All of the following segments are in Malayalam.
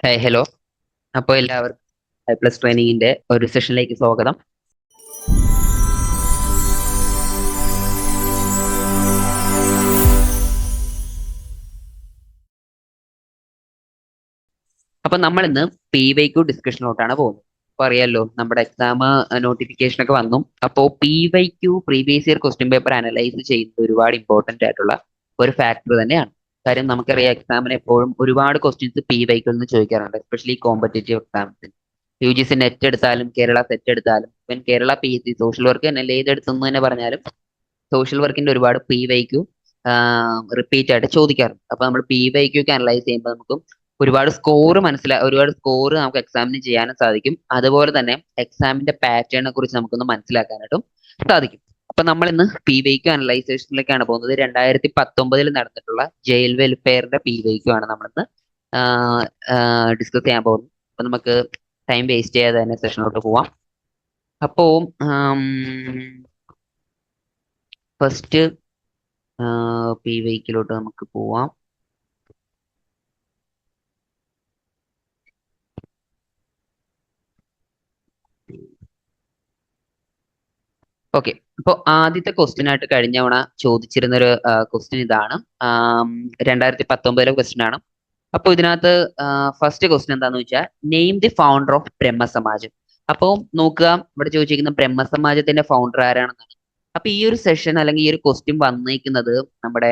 ഹലോ. അപ്പോൾ എല്ലാവർക്കും പ്ലസ് ട്രെയിനിങ്ങിന്റെ ഒരു സെഷനിലേക്ക് സ്വാഗതം. അപ്പൊ നമ്മൾ ഇന്ന് PYQ ഡിസ്കഷനിലോട്ടാണ് പോകുന്നത്. അപ്പൊ അറിയാലോ, നമ്മുടെ എക്സാം നോട്ടിഫിക്കേഷൻ ഒക്കെ വന്നു. അപ്പോൾ PYQ previous year question paper analyse ചെയ്യുന്നത് ഒരുപാട് ഇമ്പോർട്ടന്റ് ആയിട്ടുള്ള ഒരു ഫാക്ടർ തന്നെയാണ്. കാര്യം നമുക്കറിയാം, എക്സാമിന് എപ്പോഴും ഒരുപാട് ക്വസ്റ്റ്യൻസ് PYQ നിന്ന് ചോദിക്കാറുണ്ട്, എസ്പെഷ്യലി കോമ്പറ്റേറ്റീവ് എക്സാംസിന്. UGC നെറ്റ് എടുത്താലും കേരള സെറ്റ് എടുത്താലും ഇവൻ കേരള PSC സോഷ്യൽ വർക്ക് തന്നെ ഏതെടുത്തെന്ന് തന്നെ പറഞ്ഞാലും സോഷ്യൽ വർക്കിന്റെ ഒരുപാട് PYQ റിപ്പീറ്റ് ആയിട്ട് ചോദിക്കാറുണ്ട്. അപ്പൊ നമ്മൾ PYQ ഒക്കെ അനലൈസ് ചെയ്യുമ്പോൾ നമുക്ക് ഒരുപാട് സ്കോർ നമുക്ക് എക്സാമിന് ചെയ്യാനും സാധിക്കും. അതുപോലെ തന്നെ എക്സാമിന്റെ പാറ്റേണിനെ കുറിച്ച് നമുക്കൊന്ന് മനസ്സിലാക്കാനായിട്ടും സാധിക്കും. അപ്പൊ നമ്മൾ ഇന്ന് PYQ അനലൈസേഷനിലേക്കാണ് പോകുന്നത്. 2019 നടന്നിട്ടുള്ള ജയിൽ വെൽഫെയറിന്റെ PYQ ആണ് നമ്മളിന്ന് ഡിസ്കസ് ചെയ്യാൻ പോകുന്നത്. അപ്പൊ നമുക്ക് ടൈം വേസ്റ്റ് ചെയ്യാതെ തന്നെ സെഷനിലോട്ട് പോവാം. അപ്പോ ഫസ്റ്റ് PYQലോട്ട് നമുക്ക് പോവാം. ഓക്കെ. അപ്പോൾ ആദ്യത്തെ ക്വസ്റ്റ്യൻ ആയിട്ട് കഴിഞ്ഞ തവണ ചോദിച്ചിരുന്ന ഒരു ക്വസ്റ്റ്യൻ ഇതാണ്. 2019 ക്വസ്റ്റ്യൻ ആണ്. അപ്പോൾ ഇതിനകത്ത് ഫസ്റ്റ് ക്വസ്റ്റ്യൻ എന്താന്ന് വെച്ചാൽ, നെയിം ദി ഫൗണ്ടർ ഓഫ് ബ്രഹ്മസമാജം. അപ്പോൾ നോക്കുക, ഇവിടെ ചോദിച്ചിരിക്കുന്ന ബ്രഹ്മസമാജത്തിന്റെ ഫൗണ്ടർ ആരാണെന്നാണ്. അപ്പൊ ഈ ഒരു സെഷൻ അല്ലെങ്കിൽ ഈ ഒരു ക്വസ്റ്റ്യൻ വന്നിരിക്കുന്നത് നമ്മുടെ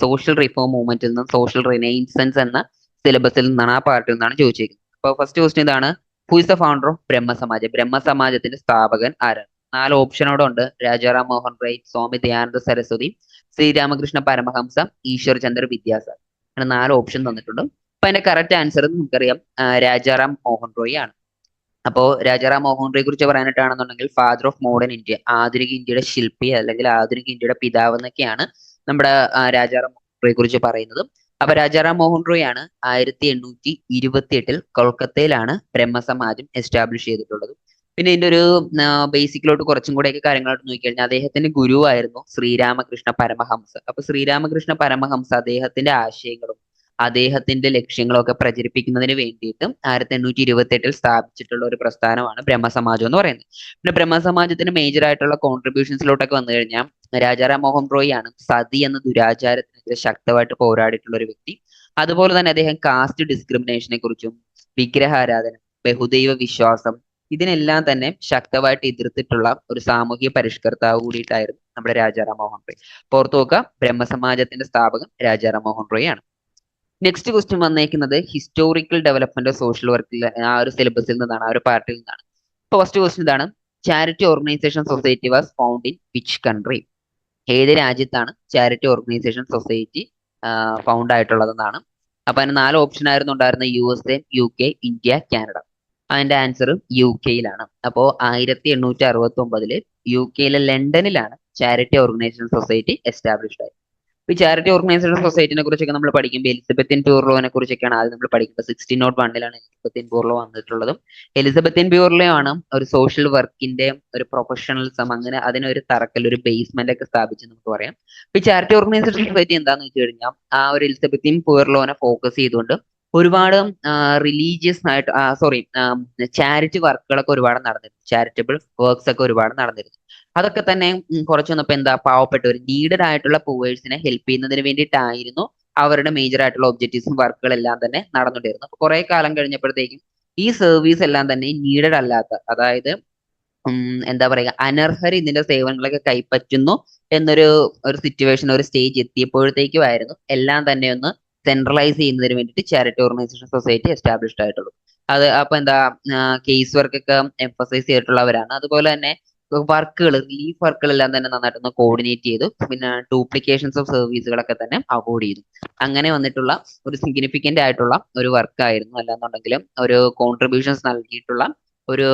സോഷ്യൽ റിഫോം മൂവ്മെന്റിൽ നിന്നും സോഷ്യൽ റിനൈസൻസ് എന്ന സിലബസിൽ നിന്നാണ്, ആ പാർട്ടിൽ നിന്നാണ് ചോദിച്ചിരിക്കുന്നത്. അപ്പോൾ ഫസ്റ്റ് ക്വസ്റ്റ്യൻ ഇതാണ്: who is the founder of Brahmo Samaj? ബ്രഹ്മസമാജത്തിന്റെ സ്ഥാപകൻ ആരാണ്? 4 ഓപ്ഷനോടെ ഉണ്ട്: രാജാറാം മോഹൻ റോയ്, സ്വാമി ദയാനന്ദ സരസ്വതി, ശ്രീരാമകൃഷ്ണ പരമഹംസ, ഈശ്വർ ചന്ദ്ര വിദ്യാസാഗർ. അങ്ങനെ 4 ഓപ്ഷൻ തന്നിട്ടുണ്ട്. അപ്പൊ അതിന്റെ കറക്റ്റ് ആൻസർ നമുക്കറിയാം, രാജാറാം മോഹൻ റോയ് ആണ്. അപ്പോ രാജാറാം മോഹൻ റോയെ കുറിച്ച് പറയാനായിട്ടാണെന്നുണ്ടെങ്കിൽ ഫാദർ ഓഫ് മോഡേൺ ഇന്ത്യ, ആധുനിക ഇന്ത്യയുടെ ശില്പി അല്ലെങ്കിൽ ആധുനിക ഇന്ത്യയുടെ പിതാവ് എന്നൊക്കെയാണ് നമ്മുടെ രാജാറാം മോഹൻ റോയെ കുറിച്ച് പറയുന്നത്. അപ്പൊ രാജാറാം മോഹൻ റോയ് ആണ് 1828 കൊൽക്കത്തയിലാണ് ബ്രഹ്മസമാജം എസ്റ്റാബ്ലിഷ് ചെയ്തിട്ടുള്ളത്. പിന്നെ ഇതിന്റെ ഒരു ബേസിക്കിലോട്ട് കുറച്ചും കൂടെയൊക്കെ കാര്യങ്ങളായിട്ട് നോക്കിക്കഴിഞ്ഞാൽ, അദ്ദേഹത്തിന്റെ ഗുരുവായിരുന്നു ശ്രീരാമകൃഷ്ണ പരമഹംസ. അപ്പൊ ശ്രീരാമകൃഷ്ണ പരമഹംസ അദ്ദേഹത്തിന്റെ ആശയങ്ങളും അദ്ദേഹത്തിന്റെ ലക്ഷ്യങ്ങളും ഒക്കെ പ്രചരിപ്പിക്കുന്നതിന് വേണ്ടിയിട്ട് 1828 സ്ഥാപിച്ചിട്ടുള്ള ഒരു പ്രസ്ഥാനമാണ് ബ്രഹ്മസമാജം എന്ന് പറയുന്നത്. പിന്നെ ബ്രഹ്മസമാജത്തിന് മേജർ ആയിട്ടുള്ള കോൺട്രിബ്യൂഷൻസിലോട്ടൊക്കെ വന്നു കഴിഞ്ഞാൽ, രാജാറാം മോഹൻ റോയ് ആണ് സതി എന്ന ദുരാചാരത്തിനെതിരെ ശക്തമായിട്ട് പോരാടിയിട്ടുള്ള ഒരു വ്യക്തി. അതുപോലെ തന്നെ അദ്ദേഹം കാസ്റ്റ് ഡിസ്ക്രിമിനേഷനെ കുറിച്ചും വിഗ്രഹാരാധന, ബഹുദൈവ വിശ്വാസം, ഇതിനെല്ലാം തന്നെ ശക്തമായിട്ട് എതിർത്തിട്ടുള്ള ഒരു സാമൂഹിക പരിഷ്കർത്താവ് കൂടിയിട്ടായിരുന്നു നമ്മുടെ രാജാറാം മോഹൻ റോയ്. പുറത്തു നോക്കുക, ബ്രഹ്മസമാജത്തിന്റെ സ്ഥാപകൻ രാജാറാം മോഹൻ റോയ് ആണ്. നെക്സ്റ്റ് ക്വസ്റ്റ്യൻ വന്നേക്കുന്നത് ഹിസ്റ്റോറിക്കൽ ഡെവലപ്മെന്റ് ഓഫ് സോഷ്യൽ വർക്കിൽ, ആ ഒരു സിലബസിൽ നിന്നാണ്, ആ ഒരു പാർട്ടിൽ നിന്നാണ്. ഇപ്പൊ ഫസ്റ്റ് ക്വസ്റ്റ്യൻ ഇതാണ്: charity organisation society was found in which country? ഏത് രാജ്യത്താണ് ചാരിറ്റി ഓർഗനൈസേഷൻ സൊസൈറ്റി ഫൗണ്ട് ആയിട്ടുള്ളതെന്നാണ്. അപ്പൊ അതിന് 4 ഓപ്ഷൻ ആയിരുന്നു ഉണ്ടായിരുന്നത്: USA, UK, ഇന്ത്യ, കാനഡ. അതിന്റെ ആൻസർ UK-യിലാണ്. അപ്പോ 1869 UK-യിലെ ലണ്ടനിലാണ് ചാരിറ്റി ഓർഗനൈസേഷൻ സൊസൈറ്റി എസ്റ്റാബ്ലിഷ്ഡ് ആയത്. ഈ ചാരിറ്റി ഓർഗനൈസേഷൻ സൊസൈറ്റിനെ കുറിച്ചൊക്കെ നമ്മൾ പഠിക്കുമ്പോൾ എലിസബത്തിൻ പ്യൂർലോനെ കുറിച്ചൊക്കെയാണ് ആദ്യം നമ്മൾ പഠിക്കുന്നത്. 1601 എലിസബത്തിൻ പ്യൂർലോ വന്നിട്ടുള്ളതും. എലിസബത്തിൻ പ്യൂർലോ ആണ് ഒരു സോഷ്യൽ വർക്കിന്റെ ഒരു പ്രൊഫഷണലിസം, അങ്ങനെ അതിനൊരു തറക്കൽ, ഒരു ബേസ്മെന്റ് ഒക്കെ സ്ഥാപിച്ച് നമുക്ക് പറയാം. ഈ ചാരിറ്റി ഓർഗനൈസേഷൻ സൊസൈറ്റി എന്താന്ന് വെച്ച് കഴിഞ്ഞാൽ, ആ ഒരു എലിസബത്തിൻ പ്യൂർലോനെ ഫോക്കസ് ചെയ്തുകൊണ്ട് ഒരുപാട് റിലീജിയസ് ആയിട്ട് ചാരിറ്റി വർക്കുകളൊക്കെ ഒരുപാട് നടന്നിരുന്നു, ചാരിറ്റബിൾ വർക്ക്സ് ഒക്കെ ഒരുപാട് നടന്നിരുന്നു. അതൊക്കെ തന്നെ കുറച്ച് വന്നപ്പോ എന്താ, പാവപ്പെട്ടവർ, നീഡഡ് ആയിട്ടുള്ള പൂവേഴ്സിനെ ഹെൽപ്പ് ചെയ്യുന്നതിന് വേണ്ടിയിട്ടായിരുന്നു അവരുടെ മേജർ ആയിട്ടുള്ള ഒബ്ജക്റ്റീവ്സും വർക്കുകളെല്ലാം തന്നെ നടന്നുകൊണ്ടിരുന്നു. അപ്പൊ കുറെ കാലം കഴിഞ്ഞപ്പോഴത്തേക്കും ഈ സർവീസ് എല്ലാം തന്നെ നീഡഡ് അല്ലാത്ത, അതായത് എന്താ പറയുക, അനർഹർ ഇതിന്റെ സേവനങ്ങളൊക്കെ കൈപ്പറ്റുന്നു എന്നൊരു സിറ്റുവേഷൻ, ഒരു സ്റ്റേജ് എത്തിയപ്പോഴത്തേക്കുമായിരുന്നു എല്ലാം തന്നെ ഒന്ന് സെൻട്രലൈസ് ചെയ്യുന്നതിന് വേണ്ടിയിട്ട് ചാരിറ്റി ഓർഗനൈസേഷൻ സൊസൈറ്റി എസ്റ്റാബ്ലിഷ്ഡ് ആയിട്ടുള്ളൂ. അത് അപ്പൊ എന്താ, കേസ് വർക്ക് ഒക്കെ എംഫസൈസ് ചെയ്തിട്ടുള്ളവരാണ്. അതുപോലെ തന്നെ വർക്കുകൾ, റിലീഫ് വർക്കുകളെല്ലാം തന്നെ നന്നായിട്ടൊന്ന് കോർഡിനേറ്റ് ചെയ്തു. പിന്നെ ഡ്യൂപ്ലിക്കേഷൻസ് ഓഫ് സർവീസുകളൊക്കെ തന്നെ അവോയ്ഡ് ചെയ്തു. അങ്ങനെ വന്നിട്ടുള്ള ഒരു സിഗ്നിഫിക്കന്റ് ആയിട്ടുള്ള ഒരു വർക്കായിരുന്നു. അല്ലാന്നുണ്ടെങ്കിലും ഒരു കോൺട്രിബ്യൂഷൻസ് നൽകിയിട്ടുള്ള ഒരു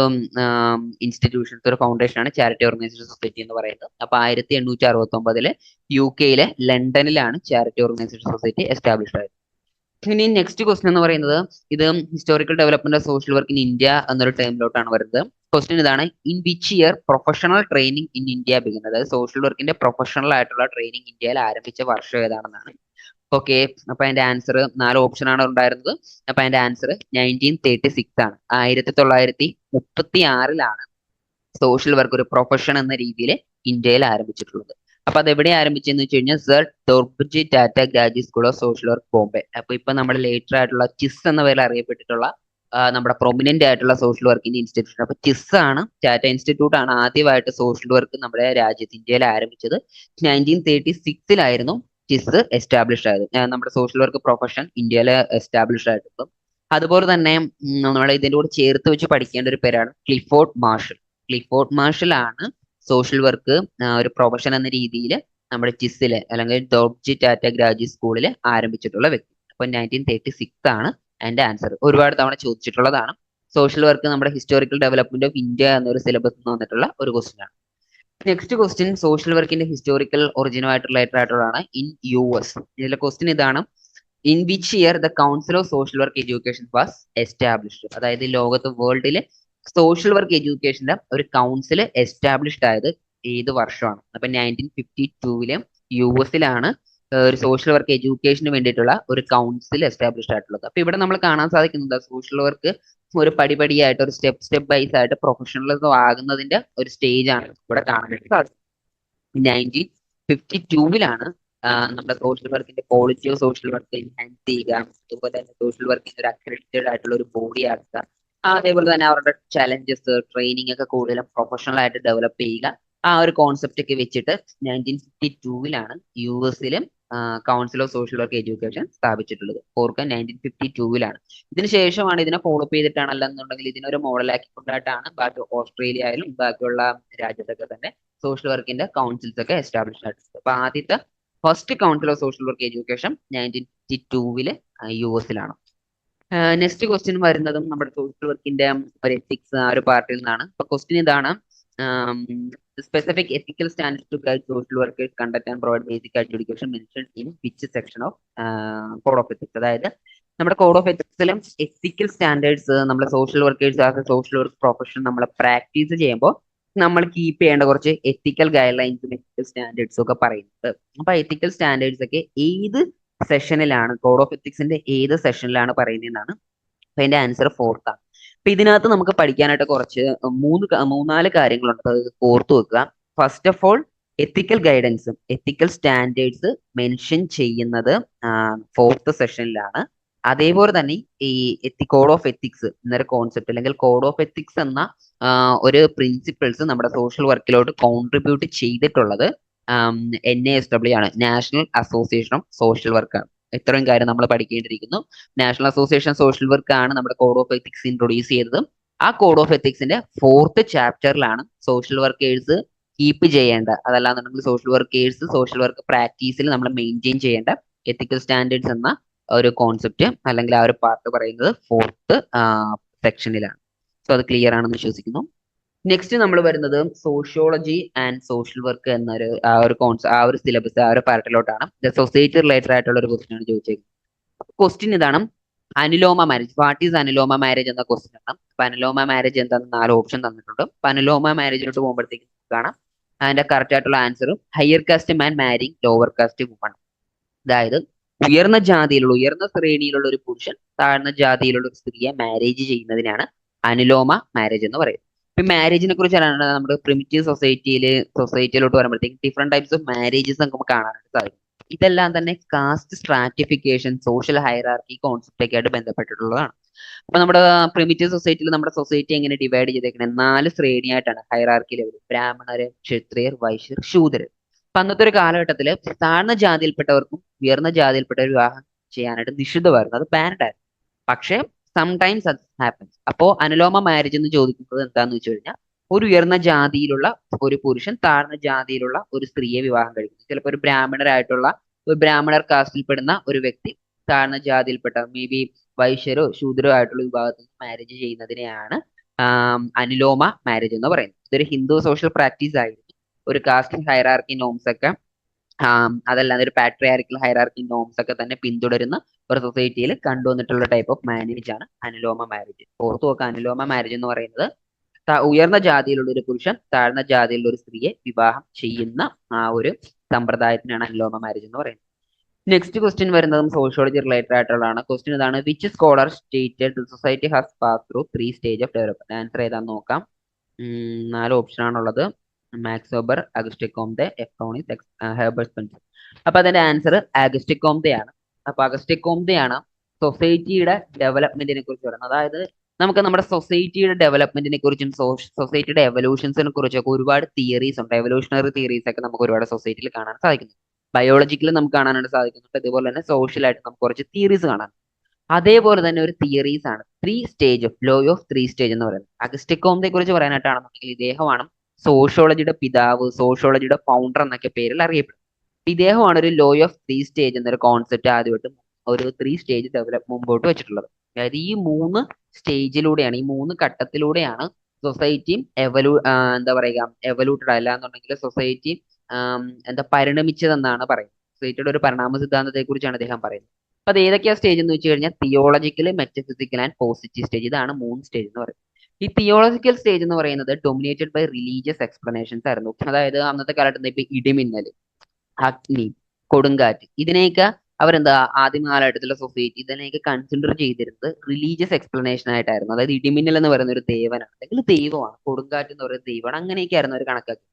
ഇൻസ്റ്റിറ്റ്യൂഷൻസ്, ഒരു ഫൗണ്ടേഷൻ ആണ് ചാരിറ്റി ഓർഗനൈസേഷൻ സൊസൈറ്റി എന്ന് പറയുന്നത്. അപ്പൊ 1869 UK-യിലെ ലണ്ടനിലാണ് ചാരിറ്റി ഓർഗനൈസേഷൻ സൊസൈറ്റി എസ്റ്റാബ്ലിഷ്ഡ് ആയത്. ഇനി നെക്സ്റ്റ് ക്വസ്റ്റ്യൻ എന്ന് പറയുന്നത്, ഇത് historical development of social work in India എന്നൊരു ടേമിലോട്ടാണ് വരുന്നത്. ക്വസ്റ്റ്യൻ ഇതാണ്: in which year professional training in India begin? അതായത് സോഷ്യൽ വർക്കിന്റെ പ്രൊഫഷണൽ ആയിട്ടുള്ള ട്രെയിനിങ് ഇന്ത്യയിൽ ആരംഭിച്ച വർഷം ഏതാണെന്നാണ്. ഓക്കെ. അപ്പൊ അതിന്റെ ആൻസർ 4 ഓപ്ഷൻ ആണ് ഉണ്ടായിരുന്നത്. അപ്പൊ അതിന്റെ ആൻസർ 1936 ആണ്. 1936 സോഷ്യൽ വർക്ക് ഒരു പ്രൊഫഷൻ എന്ന രീതിയിൽ ഇന്ത്യയിൽ ആരംഭിച്ചിട്ടുള്ളത്. അപ്പൊ അത് എവിടെ ആരംഭിച്ചെന്ന് വെച്ച് കഴിഞ്ഞാൽ sir Dorabji Tata graduate school of social work Bombay. അപ്പൊ ഇപ്പൊ നമ്മുടെ ലേറ്റർ ആയിട്ടുള്ള ചിസ് എന്ന പേരിൽ അറിയപ്പെട്ടിട്ടുള്ള നമ്മുടെ പ്രൊമിനന്റ് ആയിട്ടുള്ള സോഷ്യൽ വർക്കിന്റെ ഇൻസ്റ്റിറ്റ്യൂഷൻ. അപ്പൊ ചിസ് ആണ്, ടാറ്റ ഇൻസ്റ്റിറ്റ്യൂട്ട് ആണ് ആദ്യമായിട്ട് സോഷ്യൽ വർക്ക് നമ്മുടെ രാജ്യത്ത് ഇന്ത്യയിൽ ആരംഭിച്ചത്. 1936 ചിസ് എസ്റ്റാബ്ലിഷ് ആയത്. നമ്മുടെ സോഷ്യൽ വർക്ക് പ്രൊഫഷൻ ഇന്ത്യയിൽ എസ്റ്റാബ്ലിഷ് ആയിട്ടുള്ളത്. അതുപോലെ തന്നെ നമ്മൾ ഇതിന്റെ കൂടെ ചേർത്ത് വെച്ച് പഠിക്കേണ്ട ഒരു പേരാണ് ക്ലിഫോർഡ് മാർഷൽ. ക്ലിഫോർഡ് മാർഷൽ ആണ് സോഷ്യൽ വർക്ക് ഒരു പ്രൊഫഷൻ എന്ന രീതിയിൽ നമ്മുടെ ചിസ്സില് അല്ലെങ്കിൽ ഡോബ്ജി ടാറ്റ ഗ്രാജുവേറ്റ് സ്കൂളിൽ ആരംഭിച്ചിട്ടുള്ള വ്യക്തി. അപ്പൊ 1936 ആണ് അതിന്റെ ആൻസർ. ഒരുപാട് തവണ ചോദിച്ചിട്ടുള്ളതാണ്. സോഷ്യൽ വർക്ക് നമ്മുടെ ഹിസ്റ്റോറിക്കൽ ഡെവലപ്മെന്റ് ഓഫ് ഇന്ത്യ എന്നൊരു സിലബസിൽ നിന്ന് വന്നിട്ടുള്ള ഒരു ക്വസ്റ്റ്യൻ ആണ്. നെക്സ്റ്റ് ക്വസ്റ്റ്യൻ സോഷ്യൽ വർക്കിന്റെ ഹിസ്റ്റോറിക്കൽ ഒറിജിനുമായിട്ട് റിലേറ്റഡ് ആയിട്ടുള്ളതാണ് ഇൻ US. ഇതിലെ ക്വസ്റ്റ്യൻ ഇതാണ്: in which year the council of social work education was established? അതായത് ലോകത്ത് വേൾഡിലെ സോഷ്യൽ വർക്ക് എഡ്യൂക്കേഷന്റെ ഒരു കൗൺസിൽ എസ്റ്റാബ്ലിഷ്ഡ് ആയത് ഏത് വർഷമാണ്? അപ്പൊ 1952 US ഒരു സോഷ്യൽ വർക്ക് എഡ്യൂക്കേഷന് വേണ്ടിയിട്ടുള്ള ഒരു കൗൺസിൽ എസ്റ്റാബ്ലിഷ്ഡ് ആയിട്ടുള്ളത്. അപ്പൊ ഇവിടെ നമ്മൾ കാണാൻ സാധിക്കുന്നത് സോഷ്യൽ വർക്ക് ഒരു പടിപടിയായിട്ട് ഒരു സ്റ്റെപ്പ് ബൈസ് ആയിട്ട് പ്രൊഫഷണലിസം ആകുന്നതിന്റെ ഒരു സ്റ്റേജ് ആണ് ഇവിടെ കാണാൻ സാധിക്കുന്നത്. 1952 നമ്മുടെ സോഷ്യൽ വർക്കിന്റെ quality of social work enhance ചെയ്യുക, അതുപോലെ തന്നെ സോഷ്യൽ വർക്കിന്റെ ഒരു അക്രഡിറ്റഡ് ആയിട്ടുള്ള ഒരു ബോഡി ആക്കുക, അതേപോലെ തന്നെ അവരുടെ ചലഞ്ചസ് ട്രെയിനിങ് ഒക്കെ കൂടുതലും പ്രൊഫഷണൽ ആയിട്ട് ഡെവലപ്പ് ചെയ്യുക, ആ ഒരു കോൺസെപ്റ്റ് ഒക്കെ വെച്ചിട്ട് 1952 US council of social work education സ്ഥാപിച്ചിട്ടുള്ളത്. ഓർക്കുക 1952 ഇതിന് ശേഷമാണ് ഇതിനെ ഫോളോ അപ്പ് ചെയ്തിട്ടാണ്, അല്ലെന്നുണ്ടെങ്കിൽ ഇതിനൊരു മോഡലാക്കി കൊണ്ടായിട്ടാണ് ബാക്കി ഓസ്ട്രേലിയ ആയാലും ബാക്കിയുള്ള രാജ്യത്തൊക്കെ തന്നെ സോഷ്യൽ വർക്കിന്റെ കൗൺസിൽസ് ഒക്കെ എസ്റ്റാബ്ലിഷ് ആയിട്ടുണ്ട്. അപ്പൊ ആദ്യത്തെ first council of social work education 1952 US next question വരുന്നതും നമ്മുടെ സോഷ്യൽ വർക്കിന്റെ ഒരു എത്തിക്സ് ആ ഒരു പാർട്ടിൽ നിന്നാണ്. അപ്പൊ ക്വസ്റ്റ്യൻ ഇതാണ്: specific ethical standard to guide social workers conduct and provide basic education mention in which section of code of ethics? അതായത് നമ്മുടെ കോഡ് ഓഫ് എത്തിക്സിലും എത്തിക്കൽ സ്റ്റാൻഡേർഡ്സ് നമ്മുടെ social workers as a social work profession നമ്മൾ പ്രാക്ടീസ് ചെയ്യുമ്പോൾ നമ്മൾ കീപ്പ് ചെയ്യേണ്ട കുറച്ച് എത്തിക്കൽ ഗൈഡ് ലൈൻസും എത്തിക്കൽ സ്റ്റാൻഡേർഡ്സും ഒക്കെ പറയുന്നുണ്ട്. അപ്പൊ എത്തിക്കൽ സ്റ്റാൻഡേർഡ്സ് ഒക്കെ ഏത് സെഷനിലാണ്, കോഡ് ഓഫ് എത്തിക്സിന്റെ ഏത് സെഷനിലാണ് പറയുന്നതെന്നാണ്. അപ്പൊ അതിന്റെ ആൻസർ 4th ആണ്. അപ്പൊ ഇതിനകത്ത് നമുക്ക് പഠിക്കാനായിട്ട് കുറച്ച് മൂന്നാല് കാര്യങ്ങളുണ്ട്, അത് ഓർത്തു വെക്കുക. ഫസ്റ്റ് ഓഫ് ഓൾ എത്തിക്കൽ ഗൈഡൻസും എത്തിക്കൽ സ്റ്റാൻഡേർഡ്സ് മെൻഷൻ ചെയ്യുന്നത് 4th സെഷനിലാണ്. അതേപോലെ തന്നെ ഈ കോഡ് ഓഫ് എത്തിക്സ് എന്നൊരു കോൺസെപ്റ്റ് അല്ലെങ്കിൽ കോഡ് ഓഫ് എത്തിക്സ് എന്ന ഒരു പ്രിൻസിപ്പിൾസ് നമ്മുടെ സോഷ്യൽ വർക്കിലോട്ട് കോൺട്രിബ്യൂട്ട് ചെയ്തിട്ടുള്ളത് NASW ആണ്, national association of social work ആണ്. ഇത്രയും കാര്യം നമ്മൾ പഠിക്കേണ്ടിയിരിക്കുന്നു. നാഷണൽ അസോസിയേഷൻ സോഷ്യൽ വർക്ക് ആണ് നമ്മുടെ കോഡ് ഓഫ് എത്തിക്സ് ഇൻട്രൊഡ്യൂസ് ചെയ്തത്. ആ കോഡ് ഓഫ് എത്തിക്സിന്റെ 4th ചാപ്റ്ററിലാണ് സോഷ്യൽ വർക്കേഴ്സ് കീപ്പ് ചെയ്യേണ്ട, അതല്ലാന്നുണ്ടെങ്കിൽ സോഷ്യൽ വർക്കേഴ്സ് സോഷ്യൽ വർക്ക് പ്രാക്ടീസിൽ നമ്മൾ മെയിൻറ്റെയിൻ ചെയ്യേണ്ട എത്തിക്കൽ സ്റ്റാൻഡേർഡ്സ് എന്ന ഒരു കോൺസെപ്റ്റ് അല്ലെങ്കിൽ ആ ഒരു പാർട്ട് പറയുന്നത് 4th സെക്ഷനിലാണ്. സോ അത് ക്ലിയർ ആണെന്ന് വിശ്വസിക്കുന്നു. നെക്സ്റ്റ് നമ്മൾ വരുന്നത് സോഷ്യോളജി ആൻഡ് സോഷ്യൽ വർക്ക് എന്നൊരു ആ ഒരു സിലബസ് ആ ഒരു പാർട്ടിലോട്ടാണ്. സൊസൈറ്റി റിലേറ്റഡ് ആയിട്ടുള്ള ഒരു ക്വസ്റ്റ്യൻ ആണ് ചോദിച്ചേക്കുന്നത്. ക്വസ്റ്റ്യൻ ഇതാണ്: അനുലോമ മാരേജ്. വാട്ട് ഈസ് അനുലോമ മാരേജ് എന്ന ക്വസ്റ്റ്യൻ ആണ്. അപ്പൊ അനുലോമ മാരേജ് എന്താണെന്ന് 4 ഓപ്ഷൻ തന്നിട്ടുണ്ട്. അപ്പൊ അനുലോമ മാരേജിലോട്ട് പോകുമ്പോഴത്തേക്ക് കാണാം അതിന്റെ കറക്റ്റ് ആയിട്ടുള്ള ആൻസറും ഹയർ കാസ്റ്റ് മാൻ മാരിങ് ലോവർ കാസ്റ്റ് വുമൺ. അതായത് ഉയർന്ന ജാതിയിലുള്ള ഉയർന്ന ശ്രേണിയിലുള്ള ഒരു പുരുഷൻ താഴ്ന്ന ജാതിയിലുള്ള ഒരു സ്ത്രീയെ മാരേജ് ചെയ്യുന്നതിനാണ് അനുലോമ മാരേജ് എന്ന് പറയുന്നത്. ഇപ്പൊ മാരേജിനെ കുറിച്ചാണ് നമ്മുടെ പ്രിമിറ്റീവ് സൊസൈറ്റിയിലോട്ട് വരുമ്പോഴത്തേക്ക് ഡിഫറെന്റ് ടൈപ്സ് ഓഫ് മാരേജസ് നമുക്ക് കാണാനായിട്ട് സാധിക്കും. ഇതെല്ലാം തന്നെ caste stratification social hierarchy concept ഒക്കെ ആയിട്ട് ബന്ധപ്പെട്ടിട്ടുള്ളതാണ്. അപ്പൊ നമ്മുടെ പ്രിമിറ്റീവ് സൊസൈറ്റിയിൽ നമ്മുടെ സൊസൈറ്റി എങ്ങനെ ഡിവൈഡ് ചെയ്തേക്കുന്നത് 4 ശ്രേണിയായിട്ടാണ് ഹൈറാർക്കി ലെവൽ: ബ്രാഹ്മണര്, ക്ഷത്രിയർ, വൈശ്യർ, ശൂദ്രർ. അപ്പൊ അന്നത്തെ ഒരു കാലഘട്ടത്തിൽ താഴ്ന്ന ജാതിയിൽപ്പെട്ടവർക്കും ഉയർന്ന ജാതിയിൽപ്പെട്ട വിവാഹം ചെയ്യാനായിട്ട് നിഷിദ്ധമായിരുന്നു, അത് ബാൻഡ് ആയിരുന്നു. പക്ഷെ സംടൈംസ് അത് ഹാപ്പൻസ്. അപ്പോ അനുലോമ മാരേജ് എന്ന് ചോദിക്കുന്നത് എന്താന്ന് വെച്ച് കഴിഞ്ഞാൽ ഒരു ഉയർന്ന ജാതിയിലുള്ള ഒരു പുരുഷൻ താഴ്ന്ന ജാതിയിലുള്ള ഒരു സ്ത്രീയെ വിവാഹം കഴിക്കുന്നു. ചിലപ്പോൾ ഒരു ബ്രാഹ്മണർ കാസ്റ്റിൽപ്പെടുന്ന ഒരു വ്യക്തി താഴ്ന്ന ജാതിയിൽപ്പെട്ട മേ ബി വൈശ്യരോ ശൂദ്രോ ആയിട്ടുള്ള വിഭാഗത്തിൽ മാരേജ് ചെയ്യുന്നതിനെയാണ് അനുലോമ മാരേജ് എന്ന് പറയുന്നത്. ഇതൊരു ഹിന്ദു സോഷ്യൽ പ്രാക്ടീസ് ആയിരുന്നു. ഒരു കാസ്റ്റ് ഹൈറാർക്കി നോംസ് ഒക്കെ അതല്ലാതെ ഒരു പാട്രിയാർക്കൽ ഹൈറാർക്കി നോംസ് ഒക്കെ തന്നെ പിന്തുടരുന്ന ഒരു സൊസൈറ്റിയിൽ കണ്ടുവന്നിട്ടുള്ള ടൈപ്പ് ഓഫ് മാരേജ് ആണ് അനുലോമ മാരേജ്. ഓർത്തു നോക്കുക, അനുലോമ മാരേജ് എന്ന് പറയുന്നത് ഉയർന്ന ജാതിയിലുള്ള ഒരു പുരുഷൻ താഴ്ന്ന ജാതിയിലുള്ള ഒരു സ്ത്രീയെ വിവാഹം ചെയ്യുന്ന ആ ഒരു സമ്പ്രദായത്തിനാണ് അനുലോമ മാരേജ് എന്ന് പറയുന്നത്. നെക്സ്റ്റ് ക്വസ്റ്റ്യൻ വരുന്നതും സോഷ്യോളജി റിലേറ്റഡ് ആയിട്ടുള്ളതാണ്. ക്വസ്റ്റ്യൻ ഇതാണ്: which scholar stated society has pass through 3 stage of development? Answer ഏതാന്ന് നോക്കാം. 4 ഓപ്ഷൻ ആണുള്ളത്: മാക്സ് വെബർ, അഗസ്റ്റെ കോംതെ, എഫ്രോണിസ്, ഹെർബർട്ട് സ്പെൻസർ. അപ്പൊ അതിന്റെ ആൻസർ അഗസ്റ്റെ കോംതെ ആണ്. അപ്പൊ അഗസ്റ്റെ കോംതെ ആണ് സൊസൈറ്റിയുടെ ഡെവലപ്മെന്റിനെ കുറിച്ച് പറയുന്നത്. അതായത് നമുക്ക് നമ്മുടെ സൊസൈറ്റിയുടെ ഡെവലപ്മെന്റിനെ കുറിച്ചും സൊസൈറ്റിയുടെ എവല്യൂഷൻസിനെ കുറിച്ചൊക്കെ ഒരുപാട് തിയറീസ് ഉണ്ട്. എവല്യൂഷണറി തിയറീസ് ഒക്കെ നമുക്ക് ഒരുപാട് സൊസൈറ്റിയിൽ കാണാൻ സാധിക്കുന്നു. ബയോളജിക്കലി നമുക്ക് കാണാനായിട്ട് സാധിക്കുന്നുണ്ട്. അതുപോലെ തന്നെ സോഷ്യലായിട്ട് നമുക്ക് കുറച്ച് തിയറീസ് കാണാം. അതേപോലെ തന്നെ ഒരു തിയറീസ് ആണ് 3 stage of law of 3 stage എന്ന് പറയുന്നത്. അഗസ്റ്റെ കോംതെ കുറിച്ച് പറയാനായിട്ടാണെന്നുണ്ടെങ്കിൽ ഇദ്ദേഹമാണ് സോഷ്യോളജിയുടെ പിതാവ്, സോഷ്യോളജിയുടെ ഫൗണ്ടർ എന്നൊക്കെ പേരിൽ അറിയപ്പെടും. ഇദ്ദേഹമാണ് ഒരു ലോ ഓഫ് 3 സ്റ്റേജ് എന്നൊരു കോൺസെപ്റ്റ് ആദ്യമായിട്ട് ഒരു 3 സ്റ്റേജ് ഡെവലപ്പ് മുമ്പോട്ട് വെച്ചിട്ടുള്ളത്. അതായത് ഈ 3 സ്റ്റേജിലൂടെയാണ്, ഈ 3 ഘട്ടത്തിലൂടെയാണ് സൊസൈറ്റി എന്താ പറയുക, എവല്യൂട്ടഡ് അല്ല എന്നുണ്ടെങ്കിൽ സൊസൈറ്റി എന്താ പരിണമിച്ചതെന്നാണ് പറയുന്നത്. സൊസൈറ്റിയുടെ ഒരു പരിണാമ സിദ്ധാന്തത്തെ കുറിച്ചാണ് അദ്ദേഹം പറയുന്നത്. അപ്പൊ അത് ഏതൊക്കെയാ സ്റ്റേജ് എന്ന് വെച്ച് കഴിഞ്ഞാൽ theological, metaphysical and positive stage. ഇതാണ് 3 സ്റ്റേജ് എന്ന് പറയുന്നത്. ഈ തിയോളജിക്കൽ സ്റ്റേജ് എന്ന് പറയുന്നത് ഡൊമിനേറ്റഡ് ബൈ റിലീജിയസ് എക്സ്പ്ലനേഷൻസ് ആയിരുന്നു. അതായത് അന്നത്തെ കാലത്ത് ഇപ്പൊ ഇടിമിന്നൽ, അഗ്നി, കൊടുങ്കാറ്റ്, ഇതിനെയൊക്കെ അവരെന്താ ആദ്യകാലഘട്ടത്തിലെ സൊസൈറ്റി ഇതിനെയൊക്കെ കൺസിഡർ ചെയ്തിരുന്നത് റിലീജിയസ് എക്സ്പ്ലനേഷൻ ആയിട്ടായിരുന്നു. അതായത് ഇടിമിന്നൽ എന്ന് പറയുന്ന ഒരു ദേവനാണ്, അല്ലെങ്കിൽ ദൈവമാണ്, കൊടുങ്കാറ്റ് എന്ന് പറയുന്ന ദൈവമാണ്, അങ്ങനെയൊക്കെ ആയിരുന്നു അവർ കണക്കാക്കി.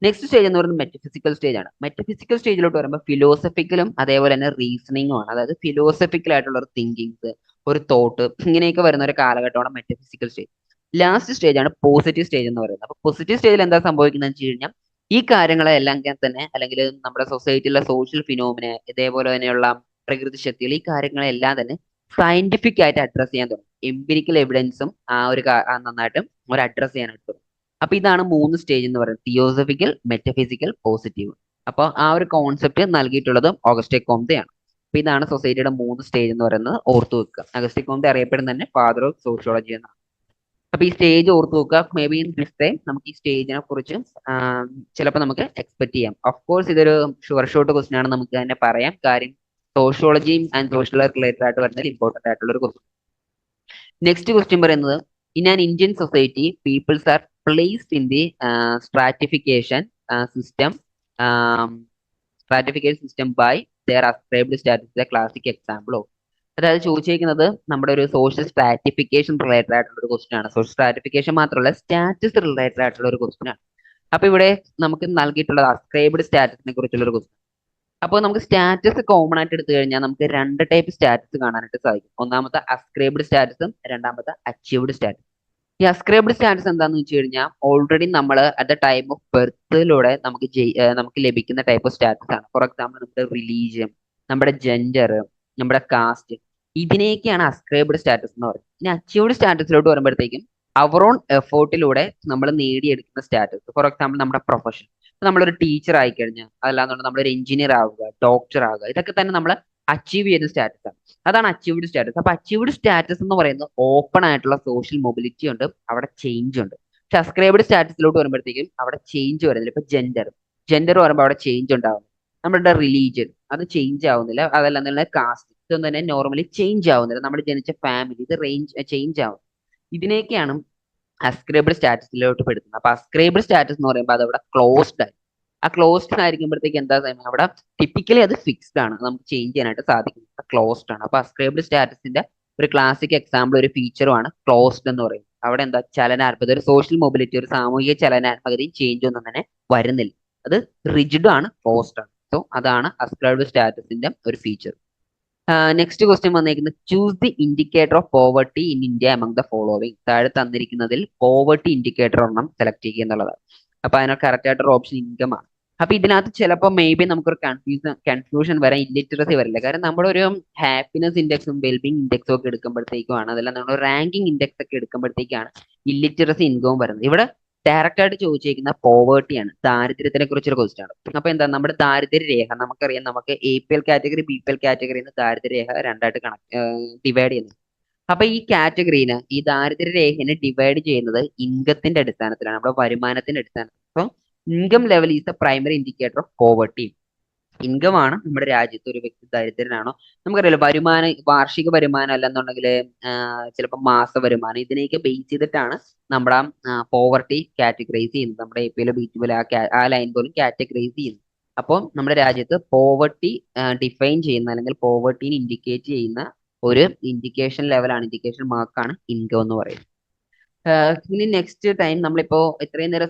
നെക്സ്റ്റ് സ്റ്റേജ് എന്ന് പറയുന്നത് മെറ്റഫിസിക്കൽ സ്റ്റേജ് ആണ്. മെറ്റഫിസിക്കൽ സ്റ്റേജിലോട്ട് വരുമ്പോൾ ഫിലോസഫിക്കലും അതേപോലെ തന്നെ റീസണിങ്ങും ആണ്. അതായത് ഫിലോസഫിക്കൽ ആയിട്ടുള്ള ഒരു തിങ്കിങ്സ്, ഒരു തോട്ട്, ഇങ്ങനെയൊക്കെ വരുന്ന ഒരു കാലഘട്ടമാണ് മെറ്റഫിസിക്കൽ സ്റ്റേജ്. ലാസ്റ്റ് സ്റ്റേജ് ആണ് പോസിറ്റീവ് സ്റ്റേജ് എന്ന് പറയുന്നത്. അപ്പൊ പോസിറ്റീവ് സ്റ്റേജിൽ എന്താ സംഭവിക്കുന്നത് വെച്ച് കഴിഞ്ഞാൽ ഈ കാര്യങ്ങളെല്ലാം തന്നെ, അല്ലെങ്കിൽ നമ്മുടെ സൊസൈറ്റിയിലെ സോഷ്യൽ ഫിനോമിനെ, ഇതേപോലെ തന്നെയുള്ള പ്രകൃതി ശക്തികൾ, ഈ കാര്യങ്ങളെല്ലാം തന്നെ സയന്റിഫിക് ആയിട്ട് അഡ്രസ് ചെയ്യാൻ തുടങ്ങും. എംപിരിക്കൽ എവിഡൻസും ആ ഒരു നന്നായിട്ട് ഒരു അഡ്രസ് ചെയ്യാനായിട്ട് തുടങ്ങും. അപ്പൊ ഇതാണ് 3 സ്റ്റേജ് എന്ന് പറയുന്നത്: തിയോസഫിക്കൽ, മെറ്റഫിസിക്കൽ, പോസിറ്റീവ്. അപ്പൊ ആ ഒരു കോൺസെപ്റ്റ് നൽകിയിട്ടുള്ളത് ഓഗസ്റ്റെ കോംതെയാണ്. അപ്പൊ ഇതാണ് സൊസൈറ്റിയുടെ 3 സ്റ്റേജ് എന്ന് പറയുന്നത്. ഓർത്തു വെക്കുക. അഗസ്റ്റെ കോംതെ അറിയപ്പെടുന്ന തന്നെ ഫാദർ ഓഫ് സോഷ്യോളജി എന്നാണ്. അപ്പൊ ഈ സ്റ്റേജ് ഓർത്ത് നോക്കുക. May be in this time നമുക്ക് ഈ സ്റ്റേജിനെ കുറിച്ച് ചിലപ്പോൾ നമുക്ക് എക്സ്പെക്ട് ചെയ്യാം. ഓഫ് കോഴ്സ് ഇതൊരു ഷുവർ ഷോട്ട് ക്വസ്റ്റൻ ആണ്, നമുക്ക് തന്നെ പറയാം. കാര്യം സോഷ്യോളജിയും ആൻഡ് സോഷ്യൽ റിലേറ്റഡ് ആയിട്ട് വരുന്നത് ഇമ്പോർട്ടന്റ് ആയിട്ടുള്ള ഒരു ക്വസ്റ്റൻ. നെക്സ്റ്റ് ക്വസ്റ്റ്യൻ പറയുന്നത്: in an Indian society peoples are placed in the stratification system by their ascribed status. A classic example of. അതായത് ചോദിച്ചിരിക്കുന്നത് നമ്മുടെ ഒരു സോഷ്യൽ സ്ട്രാറ്റിഫിക്കേഷൻ റിലേറ്റഡ് ആയിട്ടുള്ള ഒരു ക്വസ്റ്റൻ ആണ്. സോഷ്യൽ സ്ട്രാറ്റിഫിക്കേഷൻ മാത്രമല്ല, സ്റ്റാറ്റസ് റിലേറ്റഡ് ആയിട്ടുള്ള ഒരു ക്വസ്റ്റൻ ആണ്. അപ്പൊ ഇവിടെ നമുക്ക് നൽകിയിട്ടുള്ളത് അസ്ക്രൈബ്ഡ് സ്റ്റാറ്റസിനെ കുറിച്ചുള്ള ഒരു ക്വസ്റ്റൻ. അപ്പോൾ നമുക്ക് സ്റ്റാറ്റസ് കോമൺ ആയിട്ട് എടുത്തു കഴിഞ്ഞാൽ നമുക്ക് 2 ടൈപ്പ് സ്റ്റാറ്റസ് കാണാനായിട്ട് സാധിക്കും. ഒന്നാമത്തെ അസ്ക്രൈബ്ഡ് സ്റ്റാറ്റസും രണ്ടാമത്തെ അച്ചീവ്ഡ് സ്റ്റാറ്റസ്. ഈ അസ്ക്രൈബ്ഡ് സ്റ്റാറ്റസ് എന്താണെന്ന് വെച്ച് കഴിഞ്ഞാൽ ഓൾറെഡി നമ്മൾ അറ്റ് ദ ടൈം ഓഫ് ബർത്തിലൂടെ നമുക്ക് ലഭിക്കുന്ന ടൈപ്പ് ഓഫ് സ്റ്റാറ്റസ് ആണ്. ഫോർ എക്സാമ്പിൾ നമ്മുടെ റിലീജിയൻ, നമ്മുടെ ജെൻഡർ, നമ്മുടെ കാസ്റ്റ്, ഇതിനെയൊക്കെയാണ് അസ്ക്രൈബ്ഡ് സ്റ്റാറ്റസ് എന്ന് പറയുന്നത്. ഇനി അച്ചീവ്ഡ് സ്റ്റാറ്റസിലോട്ട് വരുമ്പോഴത്തേക്കും അവർ ഓൺ എഫേർട്ടിലൂടെ നമ്മൾ നേടിയെടുക്കുന്ന സ്റ്റാറ്റസ്. ഫോർ എക്സാമ്പിൾ നമ്മുടെ പ്രൊഫഷൻ, നമ്മളൊരു ടീച്ചർ ആയി കഴിഞ്ഞാൽ, അതല്ലാന്നുണ്ടെങ്കിൽ നമ്മളൊരു എഞ്ചിനീയർ ആവുക, ഡോക്ടർ ആവുക, ഇതൊക്കെ തന്നെ നമ്മൾ അച്ചീവ് ചെയ്യുന്ന സ്റ്റാറ്റസ് ആണ്. അതാണ് അച്ചീവ്ഡ് സ്റ്റാറ്റസ്. അപ്പൊ അച്ചീവ്ഡ് സ്റ്റാറ്റസ് എന്ന് പറയുന്നത് ഓപ്പൺ ആയിട്ടുള്ള സോഷ്യൽ മൊബിലിറ്റി ഉണ്ട്, അവിടെ ചേഞ്ച് ഉണ്ട്. പക്ഷെ അസ്ക്രൈബ്ഡ് സ്റ്റാറ്റസിലോട്ട് വരുമ്പോഴത്തേക്കും അവിടെ ചേഞ്ച് വരുന്നില്ല. ഇപ്പൊ ജെൻഡർ പറയുമ്പോൾ അവിടെ ചേഞ്ച് ഉണ്ടാവുന്നു. നമ്മുടെ റിലീജിയൻ അത് ചേഞ്ച് ആവുന്നില്ല. അതല്ല കാസ്റ്റ്, ഇതൊന്നും തന്നെ നോർമലി ചേഞ്ച് ആവുന്നില്ല. നമ്മൾ ജനിച്ച ഫാമിലി, ഇത് ചേഞ്ച് ആവും. ഇതിനെയൊക്കെയാണ് അസ്ക്രൈബ്ഡ് സ്റ്റാറ്റസിലോട്ട് പെടുത്തുന്നത്. അപ്പൊ അസ്ക്രൈബ്ഡ് സ്റ്റാറ്റസ് എന്ന് പറയുമ്പോൾ അത് അവിടെ ക്ലോസ്ഡ് ആയി. ആ ക്ലോസ്ഡ് ആയിരിക്കുമ്പോഴത്തേക്ക് എന്താ അവിടെ ടിപ്പിക്കലി അത് ഫിക്സ്ഡ് ആണ്, നമുക്ക് ചേഞ്ച് ചെയ്യാനായിട്ട് സാധിക്കും. ക്ലോസ്ഡ് ആണ്. അപ്പൊ അസ്ക്രൈബ്ഡ് സ്റ്റാറ്റസിന്റെ ഒരു ക്ലാസിക് എക്സാമ്പിൾ, ഒരു ഫീച്ചറുമാണ് ക്ലോസ്ഡ് എന്ന് പറയുന്നത്. അവിടെ എന്താ ചലനാത്മകത, ഒരു സോഷ്യൽ മൊബിലിറ്റി, ഒരു സാമൂഹിക ചലനാത്മകതയും ചേഞ്ച് ഒന്നും തന്നെ വരുന്നില്ല. അത് റിജിഡ് ആണ്, ക്ലോസ്ഡ് ആണ്. സോ അതാണ് അസ്ക്രൈബ്ഡ് സ്റ്റാറ്റസിന്റെ ഒരു ഫീച്ചർ. നെക്സ്റ്റ് ക്വസ്റ്റ്യൻ വന്നിരിക്കുന്നത്: choose the indicator of poverty in India among the following. താഴെ തന്നിരിക്കുന്നതിൽ പോവർട്ടി ഇൻഡിക്കേറ്റർ ഒരെണ്ണം സെലക്ട് ചെയ്യുക എന്നുള്ളതാണ്. അപ്പൊ അതിന് കറക്റ്റ് ആയിട്ടൊരു ഓപ്ഷൻ ഇൻകം ആണ്. അപ്പൊ ഇതിനകത്ത് ചിലപ്പോൾ മേ ബി നമുക്കൊരു കൺഫ്യൂഷൻ വരാൻ, ഇല്ലിറ്ററസി വരില്ല. കാരണം നമ്മുടെ ഒരു ഹാപ്പിനെസ് ഇൻഡെക്സും വെൽബീങ് ഇൻഡെക്സും ഒക്കെ എടുക്കുമ്പോഴത്തേക്കുമാണ്, അതെല്ലാം നമ്മൾ റാങ്കിങ് ഇൻഡെക്സ് ഒക്കെ എടുക്കുമ്പോഴത്തേക്കാണ് ഇല്ലിറ്ററസി ഇൻകവും വരുന്നത്. ഇവിടെ ഡയറക്റ്റ് ആയിട്ട് ചോദിച്ചിരിക്കുന്ന പോവേർട്ടിയാണ്, ദാരിദ്ര്യത്തിനെ കുറിച്ചൊരു ക്വസ്റ്റ്യൻ ആണ്. അപ്പൊ എന്താ നമ്മുടെ ദാരിദ്ര്യ രേഖ, നമുക്കറിയാം നമുക്ക് APL കാറ്റഗറി, BPL കാറ്റഗറി എന്ന് ദാരിദ്ര്യ രേഖ രണ്ടായിട്ട് ഡിവൈഡ് ചെയ്യുന്നത്. അപ്പൊ ഈ കാറ്റഗറീനെ, ഈ ദാരിദ്ര്യ രേഖനെ ഡിവൈഡ് ചെയ്യുന്നത് ഇൻകത്തിന്റെ അടിസ്ഥാനത്തിലാണ്, നമ്മുടെ വരുമാനത്തിന്റെ അടിസ്ഥാനത്തിൽ. അപ്പൊ income level is the primary indicator of poverty. Income ആണ് നമ്മുടെ രാജ്യത്ത് ഒരു വ്യക്തി ദരിദ്രനാണോ. നമുക്കറിയാലോ വരുമാനം, വാർഷിക വരുമാനം അല്ലെന്നുണ്ടെങ്കിൽ ചിലപ്പോൾ മാസ വരുമാനം, ഇതിനെയൊക്കെ ബേസ് ചെയ്തിട്ടാണ് നമ്മുടെ പോവർട്ടി കാറ്റഗറൈസ് ചെയ്യുന്നത്. നമ്മുടെ APL BPL ആ ലൈൻ പോലും കാറ്റഗറൈസ് ചെയ്യുന്നത്. അപ്പോൾ നമ്മുടെ രാജ്യത്ത് പോവർട്ടി ഡിഫൈൻ ചെയ്യുന്ന അല്ലെങ്കിൽ പോവർട്ടീനെ ഇൻഡിക്കേറ്റ് ചെയ്യുന്ന ഒരു ഇൻഡിക്കേഷൻ ലെവലാണ്, ഇൻഡിക്കേഷൻ മാർക്കാണ് ഇൻകം എന്ന് പറയുന്നത്. ഇനി നെക്സ്റ്റ് ടൈം നമ്മളിപ്പോ ഇത്രയും നേരം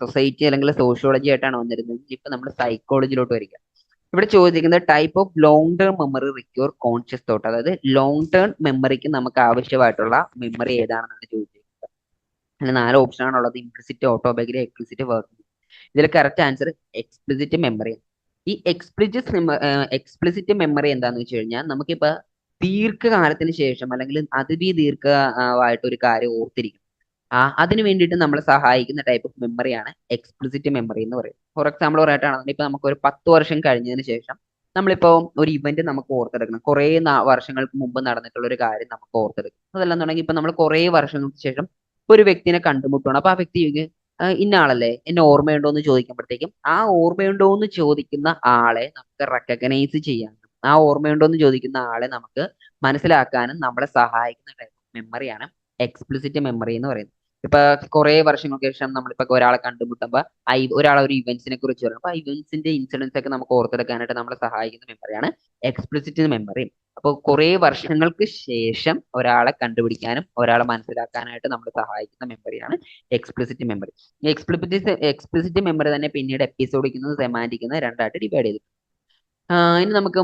സൊസൈറ്റി അല്ലെങ്കിൽ സോഷ്യോളജി ആയിട്ടാണ് വന്നിരുന്നത്. ഇപ്പൊ നമ്മൾ സൈക്കോളജിയിലോട്ട് വരിക. ഇവിടെ ചോദിക്കുന്നത് type of long term memory require conscious thought, അതായത് ലോങ് ടേം മെമ്മറിക്ക് നമുക്ക് ആവശ്യമായിട്ടുള്ള മെമ്മറി ഏതാണെന്നാണ് ചോദിച്ചിരിക്കുന്നത്. അതിൽ 4 ഓപ്ഷൻ ആണുള്ളത്: ഇംപ്ലിസിറ്റ്, ഓട്ടോബയോഗ്രഫി, എക്സ്പ്ലിസിറ്റ്, വർക്ക്. ഇതിൽ കറക്റ്റ് ആൻസർ എക്സ്പ്ലിസിറ്റ് മെമ്മറി. ഈ എക്സ്പ്ലിസിറ്റ് മെമ്മറി എന്താന്ന് വെച്ച് കഴിഞ്ഞാൽ നമുക്കിപ്പോ ദീർഘകാലത്തിന് ശേഷം അല്ലെങ്കിൽ ദീർഘമായിട്ട് ഒരു കാര്യം ഓർത്തിരിക്കും. അതിന് വേണ്ടിയിട്ട് നമ്മളെ സഹായിക്കുന്ന ടൈപ്പ് ഓഫ് മെമ്മറിയാണ് എക്സ്പ്ലിസിറ്റ് മെമ്മറി എന്ന് പറയുന്നത്. ഫോർ എക്സാമ്പിൾ പറയാനാണെങ്കിൽ ഇപ്പൊ നമുക്ക് ഒരു 10 വർഷം കഴിഞ്ഞതിന് ശേഷം നമ്മളിപ്പോ ഒരു ഇവന്റ് നമുക്ക് ഓർത്തെടുക്കണം, കുറെ വർഷങ്ങൾക്ക് മുമ്പ് നടന്നിട്ടുള്ള ഒരു കാര്യം നമുക്ക് ഓർത്തെടുക്കും. അതല്ലെന്നുണ്ടെങ്കിൽ ഇപ്പൊ നമ്മൾ കുറെ വർഷങ്ങൾക്ക് ശേഷം ഒരു വ്യക്തിനെ കണ്ടുമുട്ടണം. അപ്പൊ ആ വ്യക്തി ഇന്ന ആളല്ലേ, എന്നെ ഓർമ്മയുണ്ടോ എന്ന് ചോദിക്കുമ്പോഴത്തേക്കും ആ ഓർമ്മയുണ്ടോ എന്ന് ചോദിക്കുന്ന ആളെ നമുക്ക് റെക്കഗ്നൈസ് ചെയ്യാനും ആ ഓർമ്മയുണ്ടോ എന്ന് ചോദിക്കുന്ന ആളെ നമുക്ക് മനസ്സിലാക്കാനും നമ്മളെ സഹായിക്കുന്ന ടൈപ്പ് ഓഫ് മെമ്മറിയാണ് എക്സ്പ്ലിസിറ്റ് മെമ്മറി എന്ന് പറയുന്നത്. ഇപ്പൊ കുറെ വർഷങ്ങൾക്ക് ശേഷം നമ്മളിപ്പോ ഒരാളെ കണ്ടുമുട്ടുമ്പോ ഒരാളെ ഒരു ഇവന്റ്സിനെ കുറിച്ച് പറയും. അപ്പൊ ഇവന്റ്സിന്റെ ഇൻസിഡൻസ് ഒക്കെ നമുക്ക് ഓർത്തെടുക്കാനായിട്ട് നമ്മളെ സഹായിക്കുന്ന മെമ്മറിയാണ് എക്സ്പ്ലിസിറ്റ് മെമ്മറി. അപ്പോൾ കുറെ വർഷങ്ങൾക്ക് ശേഷം ഒരാളെ കണ്ടുപിടിക്കാനും ഒരാളെ മനസ്സിലാക്കാനായിട്ട് നമ്മളെ സഹായിക്കുന്ന മെമ്മറിയാണ് എക്സ്പ്ലിസിറ്റ് മെമ്മറി. എക്സ്പ്ലിസിറ്റ് മെമ്മറി തന്നെ പിന്നീട് എപ്പിസോഡിക്കുന്നത് സെമാന്റിക്കുന്ന രണ്ടായിട്ട് ഡിവൈഡ് ചെയ്തു. ഇനി നമുക്ക്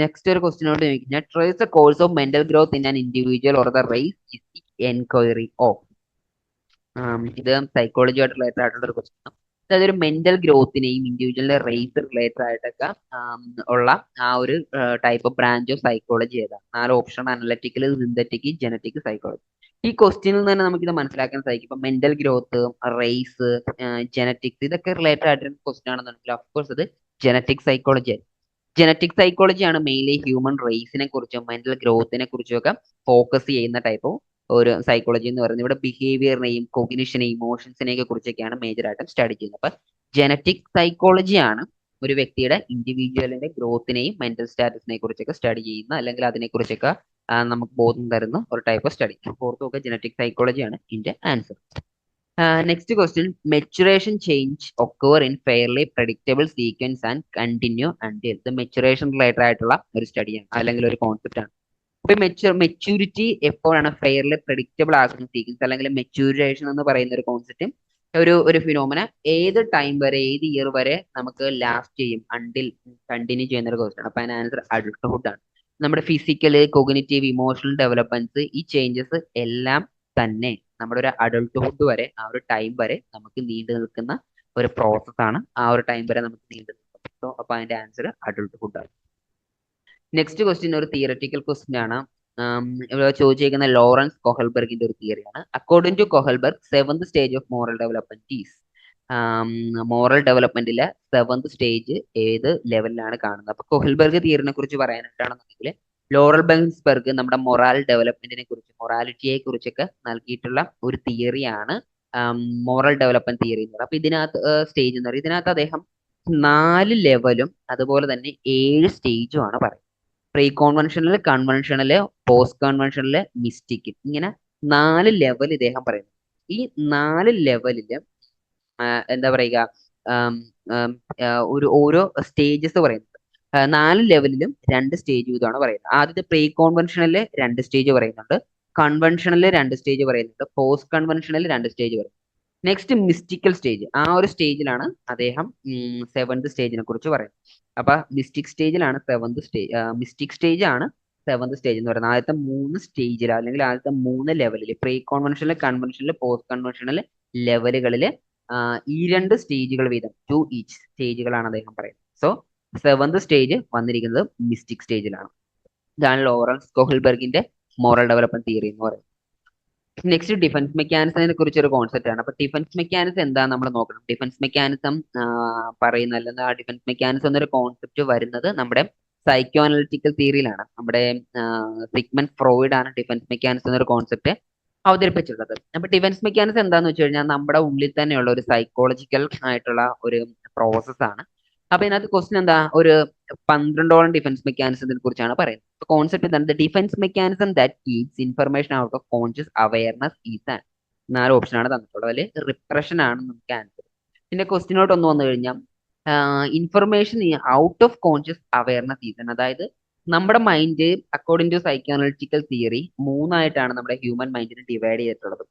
നെക്സ്റ്റ് ഒരു ക്വസ്റ്റിനോട് ചോദിക്കുന്നത് trace the course of mental growth in an individual or the race is the enquiry of. ഇത് സൈക്കോളജി ആയിട്ട് റിലേറ്റഡ് ആയിട്ടുള്ള ഒരു ക്വസ്റ്റ്യൻ. അതായത് ഒരു മെന്റൽ ഗ്രോത്തിനെയും ഇൻഡിവിജ്വലിന്റെ റേസ് റിലേറ്റഡ് ആയിട്ടൊക്കെ ഉള്ള ആ ഒരു type of branch of psychology ഏതാണ്? 4 option: analytical, synthetic, genetic, psychology. ഈ ക്വസ്റ്റ്യനിൽ തന്നെ നമുക്കിത് മനസ്സിലാക്കാൻ സാധിക്കും. ഇപ്പൊ മെന്റൽ ഗ്രോത്ത്, റേസ്, ജനറ്റിക്സ് ഇതൊക്കെ റിലേറ്റഡ് ആയിട്ടൊരു ക്വസ്റ്റ്യൻ ആണെന്നുണ്ടെങ്കിൽ ഓഫ്കോഴ്സ് അത് ജനറ്റിക് സൈക്കോളജി ആയിരിക്കും. ജനറ്റിക് സൈക്കോളജിയാണ് മെയിൻലി ഹ്യൂമൻ റേസിനെ കുറിച്ചും മെന്റൽ ഗ്രോത്തിനെ കുറിച്ചും ഒക്കെ ഫോക്കസ് ചെയ്യുന്ന ടൈപ്പ് ഒരു സൈക്കോളജി എന്ന് പറയുന്നത്. ഇവിടെ ബിഹേവിയറിനെയും കോഗ്നിഷനെയും ഇമോഷൻസിനെയൊക്കെ കുറിച്ചൊക്കെയാണ് മേജർ ആയിട്ടും സ്റ്റഡി ചെയ്യുന്നത്. അപ്പൊ ജനറ്റിക് സൈക്കോളജിയാണ് ഒരു വ്യക്തിയുടെ ഇൻഡിവിജ്വലിന്റെ ഗ്രോത്തിനെയും മെന്റൽ സ്റ്റാറ്റസിനെ കുറിച്ചൊക്കെ സ്റ്റഡി ചെയ്യുന്ന അല്ലെങ്കിൽ അതിനെക്കുറിച്ചൊക്കെ നമുക്ക് ബോധം തരുന്ന ഒരു type of study. Fourth genetic സൈക്കോളജിയാണ് ഇതിന്റെ answer. Next question: maturation change occur in fairly predictable sequence and continue until. ഇത് മെച്ചുറേഷൻ റിലേറ്റഡ് ആയിട്ടുള്ള ഒരു സ്റ്റഡിയാണ് അല്ലെങ്കിൽ ഒരു കോൺസെപ്റ്റ് ആണ്. ഇപ്പൊ മെച്യൂരിറ്റി എപ്പോഴാണ് ഫെയർലി പ്രഡിക്റ്റബിൾ ആകുന്ന സീക്വൻസ് അല്ലെങ്കിൽ മെച്യൂരേഷൻ എന്ന് പറയുന്ന ഒരു കോൺസെപ്റ്റ് ഒരു ഫിനോമിന ഏത് ടൈം വരെ ഏത് ഇയർ വരെ നമുക്ക് ലാസ്റ്റ് ചെയ്യും അണ്ടിൽ കണ്ടിന്യൂ ചെയ്യുന്ന ഒരു ക്വസ്റ്റ്യൻ. അപ്പൊ അതിന് ആൻസർ അഡൾട്ട്ഹുഡ് ആണ്. നമ്മുടെ ഫിസിക്കല്, കോഗ്നിറ്റീവ്, ഇമോഷണൽ ഡെവലപ്മെന്റ്സ് ഈ ചേഞ്ചസ് എല്ലാം തന്നെ നമ്മുടെ ഒരു അഡൾട്ട്ഹുഡ് വരെ ആ ഒരു ടൈം വരെ നമുക്ക് നീണ്ടു നിൽക്കുന്ന ഒരു പ്രോസസ് ആണ്. ആ ഒരു ടൈം വരെ നമുക്ക് നീണ്ടു നിൽക്കും. സോ അപ്പൊ അതിന്റെ ആൻസർ അഡൾട്ട്ഹുഡ് ആണ്. നെക്സ്റ്റ് ക്വസ്റ്റ്യൻ ഒരു തിയററ്റിക്കൽ ക്വസ്റ്റ്യൻ ആണ്. ഇവിടെ ചോദിച്ചിരിക്കുന്ന ലോറൻസ് കൊഹൽബർഗിന്റെ ഒരു തിയറിയാണ്. According to Kohlberg, 7th stage of moral development is. Moral ഡെവലപ്മെന്റിലെ 7th സ്റ്റേജ് ഏത് ലെവലിലാണ് കാണുന്നത്? അപ്പൊ കൊഹൽബർഗ് തിയറിനെ കുറിച്ച് പറയാനായിട്ടാണെന്നുണ്ടെങ്കിൽ ലോറൽ ബെൻസ്ബർഗ് നമ്മുടെ മൊറാൽ ഡെവലപ്മെന്റിനെ കുറിച്ച് മൊറാലിറ്റിയെ കുറിച്ചൊക്കെ നൽകിയിട്ടുള്ള ഒരു തിയറിയാണ് മോറൽ ഡെവലപ്മെന്റ് തിയറി എന്ന് പറയുന്നത്. അപ്പൊ ഇതിനകത്ത് സ്റ്റേജ് എന്ന് പറയുന്നത് ഇതിനകത്ത് അദ്ദേഹം 4 ലെവലും അതുപോലെ തന്നെ 7 സ്റ്റേജും ആണ് പറയുന്നത്. പ്രീ കോൺവെൻഷനില്, കൺവെൻഷനില്, പോസ്റ്റ് കൺവെൻഷനില്, മിസ്റ്റിക്, ഇങ്ങനെ 4 ലെവൽ ഇദ്ദേഹം പറയുന്നു. ഈ 4 ലെവലില് എന്താ പറയുക ഓരോ സ്റ്റേജസ് പറയുന്നത്. 4 ലെവലിലും 2 സ്റ്റേജ് വീതമാണ് പറയുന്നത്. ആദ്യത്തെ പ്രീ കോൺവെൻഷനില് 2 സ്റ്റേജ് പറയുന്നുണ്ട്, കൺവെൻഷനില് 2 സ്റ്റേജ് പറയുന്നുണ്ട്, പോസ്റ്റ് കൺവെൻഷനിൽ 2 സ്റ്റേജ് പറയുന്നു. Next mystical stage. ആ ഒരു സ്റ്റേജിലാണ് അദ്ദേഹം 7th സ്റ്റേജിനെ കുറിച്ച് പറയുന്നത്. അപ്പൊ മിസ്റ്റിക് സ്റ്റേജിലാണ് മിസ്റ്റിക് സ്റ്റേജ് ആണ് 7th സ്റ്റേജ് എന്ന് പറയുന്നത്. ആദ്യത്തെ 3 സ്റ്റേജിൽ അല്ലെങ്കിൽ ആദ്യത്തെ 3 ലെവലിൽ പ്രീ കോൺവെൻഷനിൽ, കൺവെൻഷനിൽ, പോസ്റ്റ് കൺവെൻഷനിൽ ലെവലുകളിൽ ഈ 2 സ്റ്റേജുകൾ വീതം 2 ഈച്ച് സ്റ്റേജുകളാണ് അദ്ദേഹം പറയുന്നത്. സോ 7th സ്റ്റേജ് വന്നിരിക്കുന്നത് മിസ്റ്റിക് സ്റ്റേജിലാണ്. ഇതാണ് ലോറൻസ് കൊഹൽബർഗിന്റെ മോറൽ ഡെവലപ്മെന്റ് തിയറി എന്ന് പറയുന്നത്. നെക്സ്റ്റ് ഡിഫൻസ് മെക്കാനിസത്തിനെ കുറിച്ച് ഒരു കോൺസെപ്റ്റ് ആണ്. അപ്പൊ ഡിഫൻസ് മെക്കാനിസം എന്താ നമ്മൾ നോക്കണം. ഡിഫൻസ് മെക്കാനിസം പറയുന്ന അല്ലെങ്കിൽ ആ ഡിഫൻസ് മെക്കാനിസം എന്നൊരു കോൺസെപ്റ്റ് വരുന്നത് നമ്മുടെ സൈക്കോ അനലിറ്റിക്കൽ തിയറിയിലാണ്. നമ്മുടെ സിഗ്മണ്ട് ഫ്രോയിഡ് ആണ് ഡിഫൻസ് മെക്കാനിസം എന്നൊരു കോൺസെപ്റ്റ് അവതരിപ്പിച്ചിട്ടുള്ളത്. അപ്പൊ ഡിഫൻസ് മെക്കാനിസം എന്താന്ന് വെച്ച് കഴിഞ്ഞാൽ നമ്മുടെ ഉള്ളിൽ തന്നെയുള്ള ഒരു സൈക്കോളജിക്കൽ ആയിട്ടുള്ള ഒരു പ്രോസസ് ആണ്. അപ്പൊ ഇതിനകത്ത് ക്വസ്റ്റ്യൻ എന്താ, ഒരു 12ഓളം ഡിഫൻസ് മെക്കാനിസത്തിനെ കുറിച്ചാണ് പറയുന്നത്. കോൺസെപ്റ്റ് എന്താണ്? Defence mechanism that keeps information out of conscious awareness is an. 4 option ആണ് തന്നിട്ടുള്ളത്. അതിൽ റിപ്രഷൻ ആണ് നമുക്ക് ആൻസർ. പിന്നെ ക്വസ്റ്റ്യനോട്ട് ഒന്ന് വന്നു കഴിഞ്ഞാൽ information out of conscious awareness ഈസൺ. അതായത് നമ്മുടെ mind according to psychoanalytical theory മൂന്നായിട്ടാണ് നമ്മുടെ ഹ്യൂമൻ മൈൻഡിനെ ഡിവൈഡ് ചെയ്തിട്ടുള്ളത്.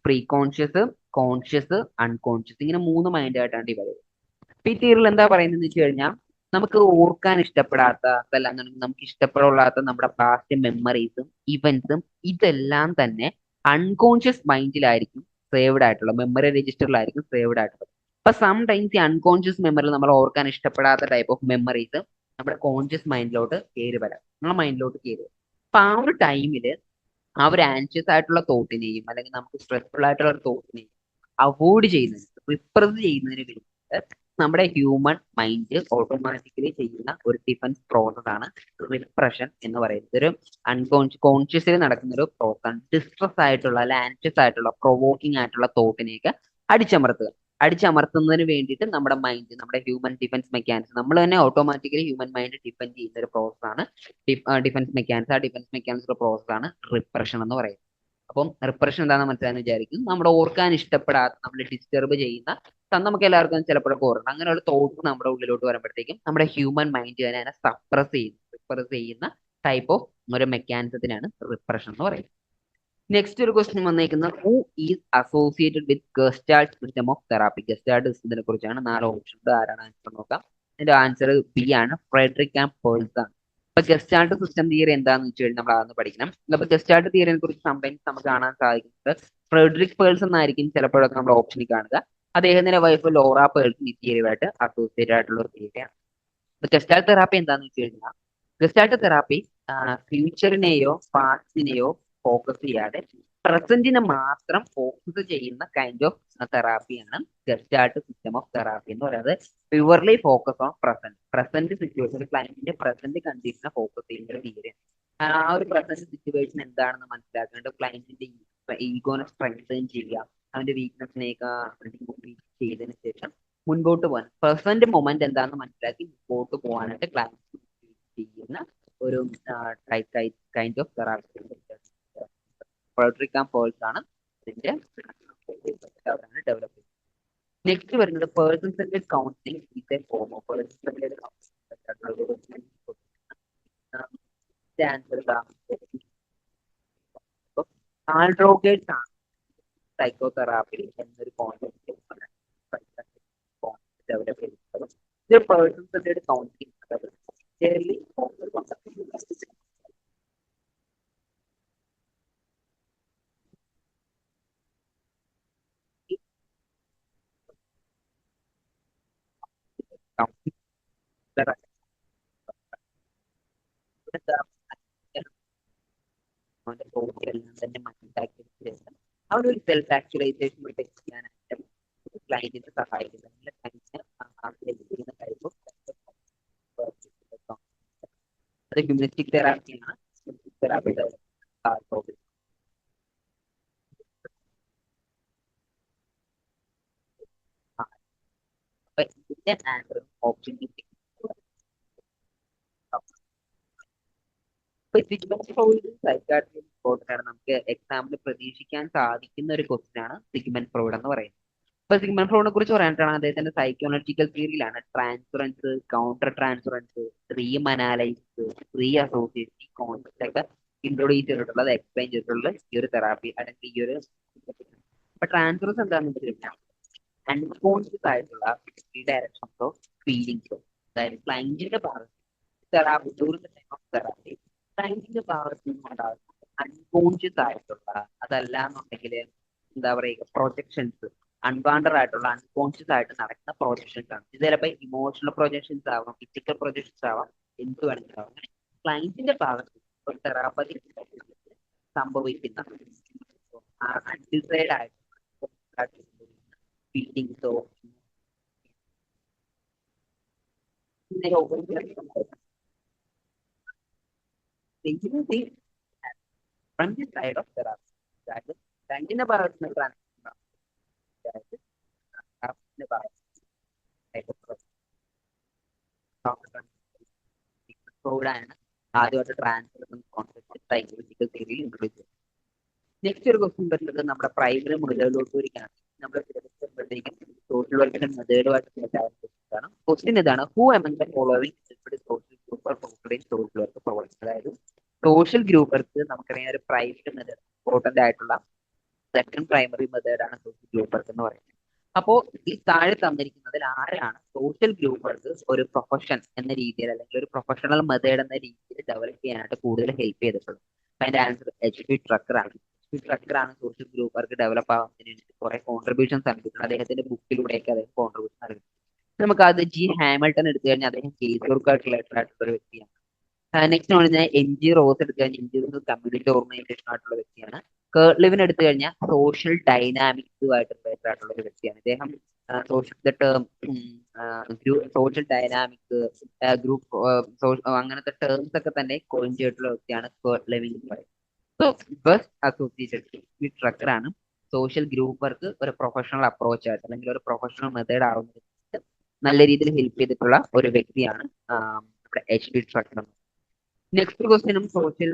പ്രീ കോൺഷ്യസ്, കോൺഷ്യസ്, അൺകോൺഷ്യസ്, ഇങ്ങനെ മൂന്ന് മൈൻഡായിട്ടാണ് ഡിവൈഡ് ചെയ്തത്. അപ്പൊ ഈ തിയറിയിൽ എന്താ പറയുന്നത് വെച്ച് കഴിഞ്ഞാൽ, നമുക്ക് ഓർക്കാൻ ഇഷ്ടപ്പെടാത്ത, അതല്ലാന്നുണ്ടെങ്കിൽ നമുക്ക് ഇഷ്ടപ്പെടാത്ത നമ്മുടെ പാസ്റ്റ് മെമ്മറീസും ഇവന്റ്സും ഇതെല്ലാം തന്നെ അൺകോൺഷ്യസ് മൈൻഡിലായിരിക്കും സേവ്ഡ് ആയിട്ടുള്ളത്, മെമ്മറി രജിസ്റ്ററിലായിരിക്കും സേവ്ഡ് ആയിട്ടുള്ളത്. അപ്പൊ സം ടൈംസ് ഈ അൺകോൺഷ്യസ് മെമ്മറിയിൽ നമ്മൾ ഓർക്കാൻ ഇഷ്ടപ്പെടാത്ത ടൈപ്പ് ഓഫ് മെമ്മറീസ് നമ്മുടെ കോൺഷ്യസ് മൈൻഡിലോട്ട് കയറി വരാം, നമ്മുടെ മൈൻഡിലോട്ട് കയറി വരാം. അപ്പൊ ആ ഒരു ടൈമിൽ ആ ഒരു ആൻഷ്യസ് ആയിട്ടുള്ള തോട്ടിനെയും അല്ലെങ്കിൽ നമുക്ക് സ്ട്രെസ്ഫുൾ ആയിട്ടുള്ള ഒരു തോട്ടിനെയും അവോയ്ഡ് ചെയ്യുന്നതിന്, റിപ്രസ് ചെയ്യുന്നതിന് വേണ്ടിയിട്ട് നമ്മുടെ ഹ്യൂമൻ മൈൻഡ് ഓട്ടോമാറ്റിക്കലി ചെയ്യുന്ന ഒരു ഡിഫൻസ് പ്രോസസ് ആണ് റിപ്രഷൻ എന്ന് പറയുന്നത്. ഒരു കോൺഷ്യസിൽ നടക്കുന്ന ഒരു പ്രോസസ്. ഡിസ്ട്രസ് ആയിട്ടുള്ള അല്ലെ ആൻഷ്യസ് ആയിട്ടുള്ള പ്രൊവോക്കിംഗ് ആയിട്ടുള്ള തോട്ടിനെയൊക്കെ അടിച്ചമർത്തുക. അടിച്ചമർത്തുന്നതിന് വേണ്ടിയിട്ട് നമ്മുടെ മൈൻഡ്, നമ്മുടെ ഹ്യൂമൻ ഡിഫൻസ് മെക്കാനിസം, നമ്മൾ തന്നെ ഓട്ടോമാറ്റിക്കലി ഹ്യൂമൻ മൈൻഡ് ഡിഫെൻഡ് ചെയ്യുന്ന ഒരു പ്രോസസ് ആണ് ഡിഫൻസ് മെക്കാനിസം. ആ ഡിഫൻസ് മെക്കാനിസം പ്രോസസ് ആണ് റിപ്രഷൻ എന്ന് പറയുന്നത്. അപ്പം റിപ്രഷൻ എന്താണെന്ന് മനസ്സിലായെന്ന് വിചാരിക്കും. നമ്മുടെ ഓർക്കാൻ ഇഷ്ടപ്പെടാത്ത, നമ്മൾ ഡിസ്റ്റർബ് ചെയ്യുന്ന, നമുക്ക് എല്ലാവർക്കും ചിലപ്പോഴൊക്കെ ഓർക്കണം, അങ്ങനെയുള്ള തോട്ട്സ് നമ്മുടെ ഉള്ളിലോട്ട് വരുമ്പോഴത്തേക്കും നമ്മുടെ ഹ്യൂമൻ മൈൻഡ് തന്നെ അതിനെ റിപ്രസ് ചെയ്യുന്ന ടൈപ്പ് ഓഫ് ഒരു മെക്കാനിസത്തിനാണ് റിപ്രഷൻ എന്ന് പറയുന്നത്. നെക്സ്റ്റ് ഒരു ക്വസ്റ്റ്യൻ വന്നേക്കുന്നത്, who is associated with Gestalt system of therapy. Gestalt സിസ്റ്റത്തിനെ കുറിച്ചാണ്. 4 ഓപ്ഷൻ ഉണ്ട്. ആരാണ് ആൻസർ നോക്കാം. അതിന്റെ ആൻസർ ബി ആണ്, ഫ്രെഡറിക് ആൻഡ് പേഴ്സൺ ആണ്. അപ്പൊ ഗസ്റ്റാൾട്ട് സിസ്റ്റം തിയറി എന്താണെന്ന് വെച്ച് കഴിഞ്ഞാൽ നമ്മൾ അതൊന്ന് പഠിക്കണം. അപ്പൊ ഗസ്റ്റാൾട്ട് തിയറിനെ കുറിച്ച് സംബന്ധിച്ച് നമുക്ക് കാണാൻ സാധിക്കുന്നത് ഫ്രെഡറിക് പേഴ്സൺ എന്നായിരിക്കും ചിലപ്പോഴൊക്കെ നമ്മുടെ ഓപ്ഷനിൽ കാണുക. അദ്ദേഹത്തിന്റെ വൈഫ് ലോറ പേഴ്സൺ ഈ തിയറിയുമായിട്ട് അസോസിയേറ്റ് ആയിട്ടുള്ള ഒരു തിയറിയാണ്. അപ്പൊ ഗസ്റ്റാൾട്ട് തെറാപ്പി എന്താണെന്ന് വെച്ച് കഴിഞ്ഞാൽ, ഗസ്റ്റാൾട്ട് തെറാപ്പി ഫ്യൂച്ചറിനെയോ പാസ്റ്റിനെയോ ഫോക്കസ് ചെയ്യാതെ പ്രസന്റിനെ മാത്രം ഫോക്കസ് ചെയ്യുന്ന കൈൻഡ് ഓഫ് തെറാപ്പിയാണ് ഗസ്റ്റാൾട്ട് സിസ്റ്റം ഓഫ് തെറാപ്പി എന്ന് പറയുന്നത്. Purely focus on present situation, ക്ലയന്റിന്റെ പ്രസന്റ് കണ്ടീഷനെ ഫോക്കസ് ചെയ്യുന്ന ഒരു തിയറിയാണ്. ആ ഒരു പ്രസന്റ് സിറ്റുവേഷൻ എന്താണെന്ന് മനസ്സിലാക്കേണ്ടത്, ക്ലയന്റിന്റെ ഈഗോനെ സ്ട്രെങ്തൻ ചെയ്യുക, അവന്റെ വീക്ക്നെസ്സിനെയൊക്കെ ചെയ്തതിനു ശേഷം മുൻപോട്ട് പോകാൻ, പ്രസന്റ് മൊമെന്റ് എന്താണെന്ന് മനസ്സിലാക്കി മുൻപോട്ട് പോകാനായിട്ട് ക്ലയന്റ് ചെയ്യുന്ന ഒരു kind of therapy Frederick and person ആണ് ഇതിന്റെ ഡെവലപ്പ് ചെയ്തത്. നെക്സ്റ്റ് വരുന്നത് person centred counselling is a form of person centred counselling. ആൾട്രോഗേറ്റ്സ് ആണ് സൈക്കോതെറാപ്പി എന്നൊരു കോൺസെപ്റ്റ് ഡെവലപ്പ് ചെയ്തിട്ടുള്ളത്. ഇത് പേഴ്സൺ സെന്റേഡ് കൗൺസിലിംഗ് തന്നെ മനസ്സിലാക്കിയതിനു ശേഷം അവിടെ ഒരു സെൽഫ് ആക്ച്വലൈസേഷൻ ചെയ്യാനായിട്ട് ക്ലയന്റിനെ സഹായിക്കുന്നത്. ക്ലയന്റിനെ ടൈപ്പ് അത് ഹ്യൂമനിസ്റ്റിക് തെറാപ്പിയാണ്. തെറാപ്പി ഇതിന്റെ ആൻസർ ഓപ്ഷൻ സൈക്കാട്രി റിപ്പോർട്ടിലാണ് നമുക്ക് എക്സാമിന് പ്രതീക്ഷിക്കാൻ സാധിക്കുന്ന ഒരു ക്വസ്റ്റ്യൻ ആണ് സിഗ്മണ്ട് ഫ്രോയിഡ് എന്ന് പറയുന്നത്. ഇപ്പൊ സിഗ്മണ്ട് ഫ്രോയിഡിനെ കുറിച്ച് പറയാനായിട്ടാണ് അദ്ദേഹത്തിന്റെ സൈക്കോളജിക്കൽ തിയറിയിലാണ് transference, counter transference, dream analysis, free association, ഈ കോൺസെപ്റ്റ് ഒക്കെ ഇൻട്രൊഡ്യൂസ് ചെയ്തിട്ടുള്ളത്, എക്സ്പ്ലെയിൻ ചെയ്തിട്ടുള്ളത് ഈ ഒരു തെറാപ്പി അല്ലെങ്കിൽ ഈ ഒരു. അപ്പൊ ട്രാൻസ്ഫറൻസ് എന്താണെന്ന് വെച്ച് കഴിഞ്ഞാൽ അൺകോൺഷ്യസ് ആയിട്ടുള്ള ഡയറക്ഷൻസോ ഫീലിംഗ്സോ, അതായത് ക്ലയന്റിന്റെ ഭാഗത്ത് തെറാപ്പി തെറാപ്പി ക്ലയന്റിന്റെ ഭാഗത്ത് നിന്നുണ്ടാകുന്ന അൺകോൺഷ്യസ് ആയിട്ടുള്ള, അതല്ല എന്നുണ്ടെങ്കിൽ എന്താ പറയുക, പ്രൊജക്ഷൻസ്, അൺവാണ്ടഡ് ആയിട്ടുള്ള അൺകോൺഷ്യസ് ആയിട്ട് നടക്കുന്ന പ്രൊജക്ഷൻസ് ആണ്. ഇത് ചിലപ്പോൾ ഇമോഷണൽ പ്രൊജക്ഷൻസ് ആവാം, ഫിസിക്കൽ പ്രൊജക്ഷൻസ് ആവാം, എന്ത് വേണമെങ്കിലും ആവാം. ക്ലയന്റിന്റെ ഭാഗത്ത് ഒരു തെറാപ്പതി സംഭവിക്കുന്ന അൺഡിസൈഡ് ആയിട്ട് ഫീലിംഗ്സോ from the side of therapy. അതായത് രണ്ടിന്റെ ഭാഗത്ത് നിന്ന് ആദ്യമായിട്ട് ട്രാൻസ്ഫർ കോൺസെപ്റ്റ് സൈക്കോളജിക്കൽ തിയറിയിൽ ഇൻട്രൊഡ്യൂസ് ചെയ്തു. നെക്സ്റ്റ് ഒരു ക്വസ്റ്റ്യൻ വരുന്നത് നമ്മുടെ പ്രൈമറി മുതലോട്ടൂരിക്കാണ്. നമ്മുടെ വരുമ്പോഴത്തേക്കും സോഷ്യൽ വർക്കിന്റെ മെത്തേഡുമായിട്ട് റിലേറ്റ് ക്വസ്റ്റ്യൻ ഇതാണ്, who among the following social group social work provide. അതായത് സോഷ്യൽ ഗ്രൂപ്പർക്ക് നമുക്കറിയാം ഒരു പ്രൈവറ്റ് മെത്തേഡ് ഇമ്പോർട്ടന്റ് ആയിട്ടുള്ള സെക്കൻഡ് പ്രൈമറി മെത്തേഡ് ആണ് സോഷ്യൽ ഗ്രൂപ്പ് വർക്ക് എന്ന് പറയുന്നത്. അപ്പോ ഈ താഴെ തന്നിരിക്കുന്നതിൽ ആരാണ് സോഷ്യൽ ഗ്രൂപ്പ് വർക്ക് ഒരു പ്രൊഫഷൻ എന്ന രീതിയിൽ അല്ലെങ്കിൽ ഒരു പ്രൊഫഷണൽ മെത്തേഡ് എന്ന രീതിയിൽ ഡെവലപ്പ് ചെയ്യാനായിട്ട് കൂടുതൽ ഹെൽപ്പ് ചെയ്തിട്ടുള്ളത്? അതിന്റെ ആൻസർ HP ട്രക്കർ ആണ്. HP ട്രക്കർ ആണ് സോഷ്യൽ ഗ്രൂപ്പ് വർക്ക് ഡെവലപ്പ് ആവുന്നതിന് വേണ്ടി കുറെ കോൺട്രിബ്യൂഷൻസ് നൽകിയിട്ടുണ്ട്. അദ്ദേഹത്തിന്റെ ബുക്കിലൂടെയൊക്കെ അദ്ദേഹം കോൺട്രിബ്യൂഷൻ നൽകിയിട്ടുണ്ട്. നമുക്ക് അത് ഹാമിൽട്ടൺ എടുത്തു കഴിഞ്ഞാൽ അദ്ദേഹം കേസ് വർക്കായിട്ട് റിലേറ്റഡ് ആയിട്ടുള്ള ഒരു വ്യക്തിയാണ്. നെക്സ്റ്റ് എന്ന് പറഞ്ഞാൽ MG റോസ് എടുത്തു കഴിഞ്ഞാൽ MG റോസ് കമ്മ്യൂണിറ്റി ഓർഗനൈസേഷൻ ആയിട്ടുള്ള വ്യക്തിയാണ്. കേർട്ട്ലിവിൻ എടുത്തു കഴിഞ്ഞാൽ സോഷ്യൽ ഡൈനാമിക്സുമായിട്ട് റിലേറ്റഡ് ആയിട്ടുള്ള ഒരു വ്യക്തിയാണ്. ഇദ്ദേഹം സോഷ്യൽ ഡൈനാമിക്സ് ഗ്രൂപ്പ് അങ്ങനത്തെ ടേംസ് ഒക്കെ തന്നെ കോയിൻ ചെയ്തിട്ടുള്ള വ്യക്തിയാണ് കേർട്ട്ലിവിൻ എന്ന് പറയുന്നത്. So best associated with Trekker ആണ് സോഷ്യൽ ഗ്രൂപ്പ് വർക്ക് ഒരു പ്രൊഫഷണൽ അപ്രോച്ച് ആയിട്ട് അല്ലെങ്കിൽ ഒരു പ്രൊഫഷണൽ മെത്തേഡ് ആവുന്നതിന് നല്ല രീതിയിൽ ഹെൽപ്പ് ചെയ്തിട്ടുള്ള ഒരു വ്യക്തിയാണ് നമ്മുടെ HP ട്രക്കർ. നെക്സ്റ്റ് ക്വസ്റ്റ്യനും സോഷ്യൽ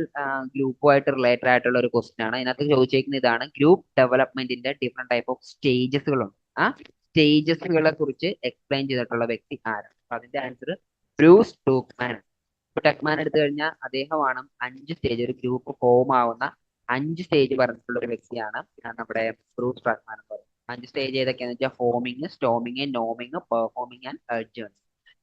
ഗ്രൂപ്പുമായിട്ട് റിലേറ്റഡ് ആയിട്ടുള്ള ഒരു ക്വസ്റ്റ്യൻ ആണ്. അതിനകത്ത് ചോദിച്ചേക്കുന്ന ഇതാണ്, ഗ്രൂപ്പ് ഡെവലപ്മെന്റിന്റെ ഡിഫറെന്റ് ടൈപ്പ് ഓഫ് സ്റ്റേജസുകളുണ്ട്. ആ സ്റ്റേജസുകളെ കുറിച്ച് എക്സ്പ്ലെയിൻ ചെയ്തിട്ടുള്ള വ്യക്തി ആരാണ്? അപ്പൊ അതിന്റെ ആൻസർ ബ്രൂസ് ടൂക്മാൻ. ടെക്മാൻ എടുത്തു കഴിഞ്ഞാൽ അദ്ദേഹമാണ് 5 സ്റ്റേജ്, ഒരു ഗ്രൂപ്പ് ഫോം ആവുന്ന 5 സ്റ്റേജ് പറഞ്ഞിട്ടുള്ള ഒരു വ്യക്തിയാണ് നമ്മുടെ ബ്രൂസ് ടക്മാൻ എന്ന് പറയുന്നത്. 5 സ്റ്റേജ് ഏതൊക്കെയാണെന്ന് വെച്ചാൽ ഫോമിങ്, സ്റ്റോമിങ്, നോമിങ്, പെർഫോമിങ് ആൻഡ് അഡ്ജേൺ.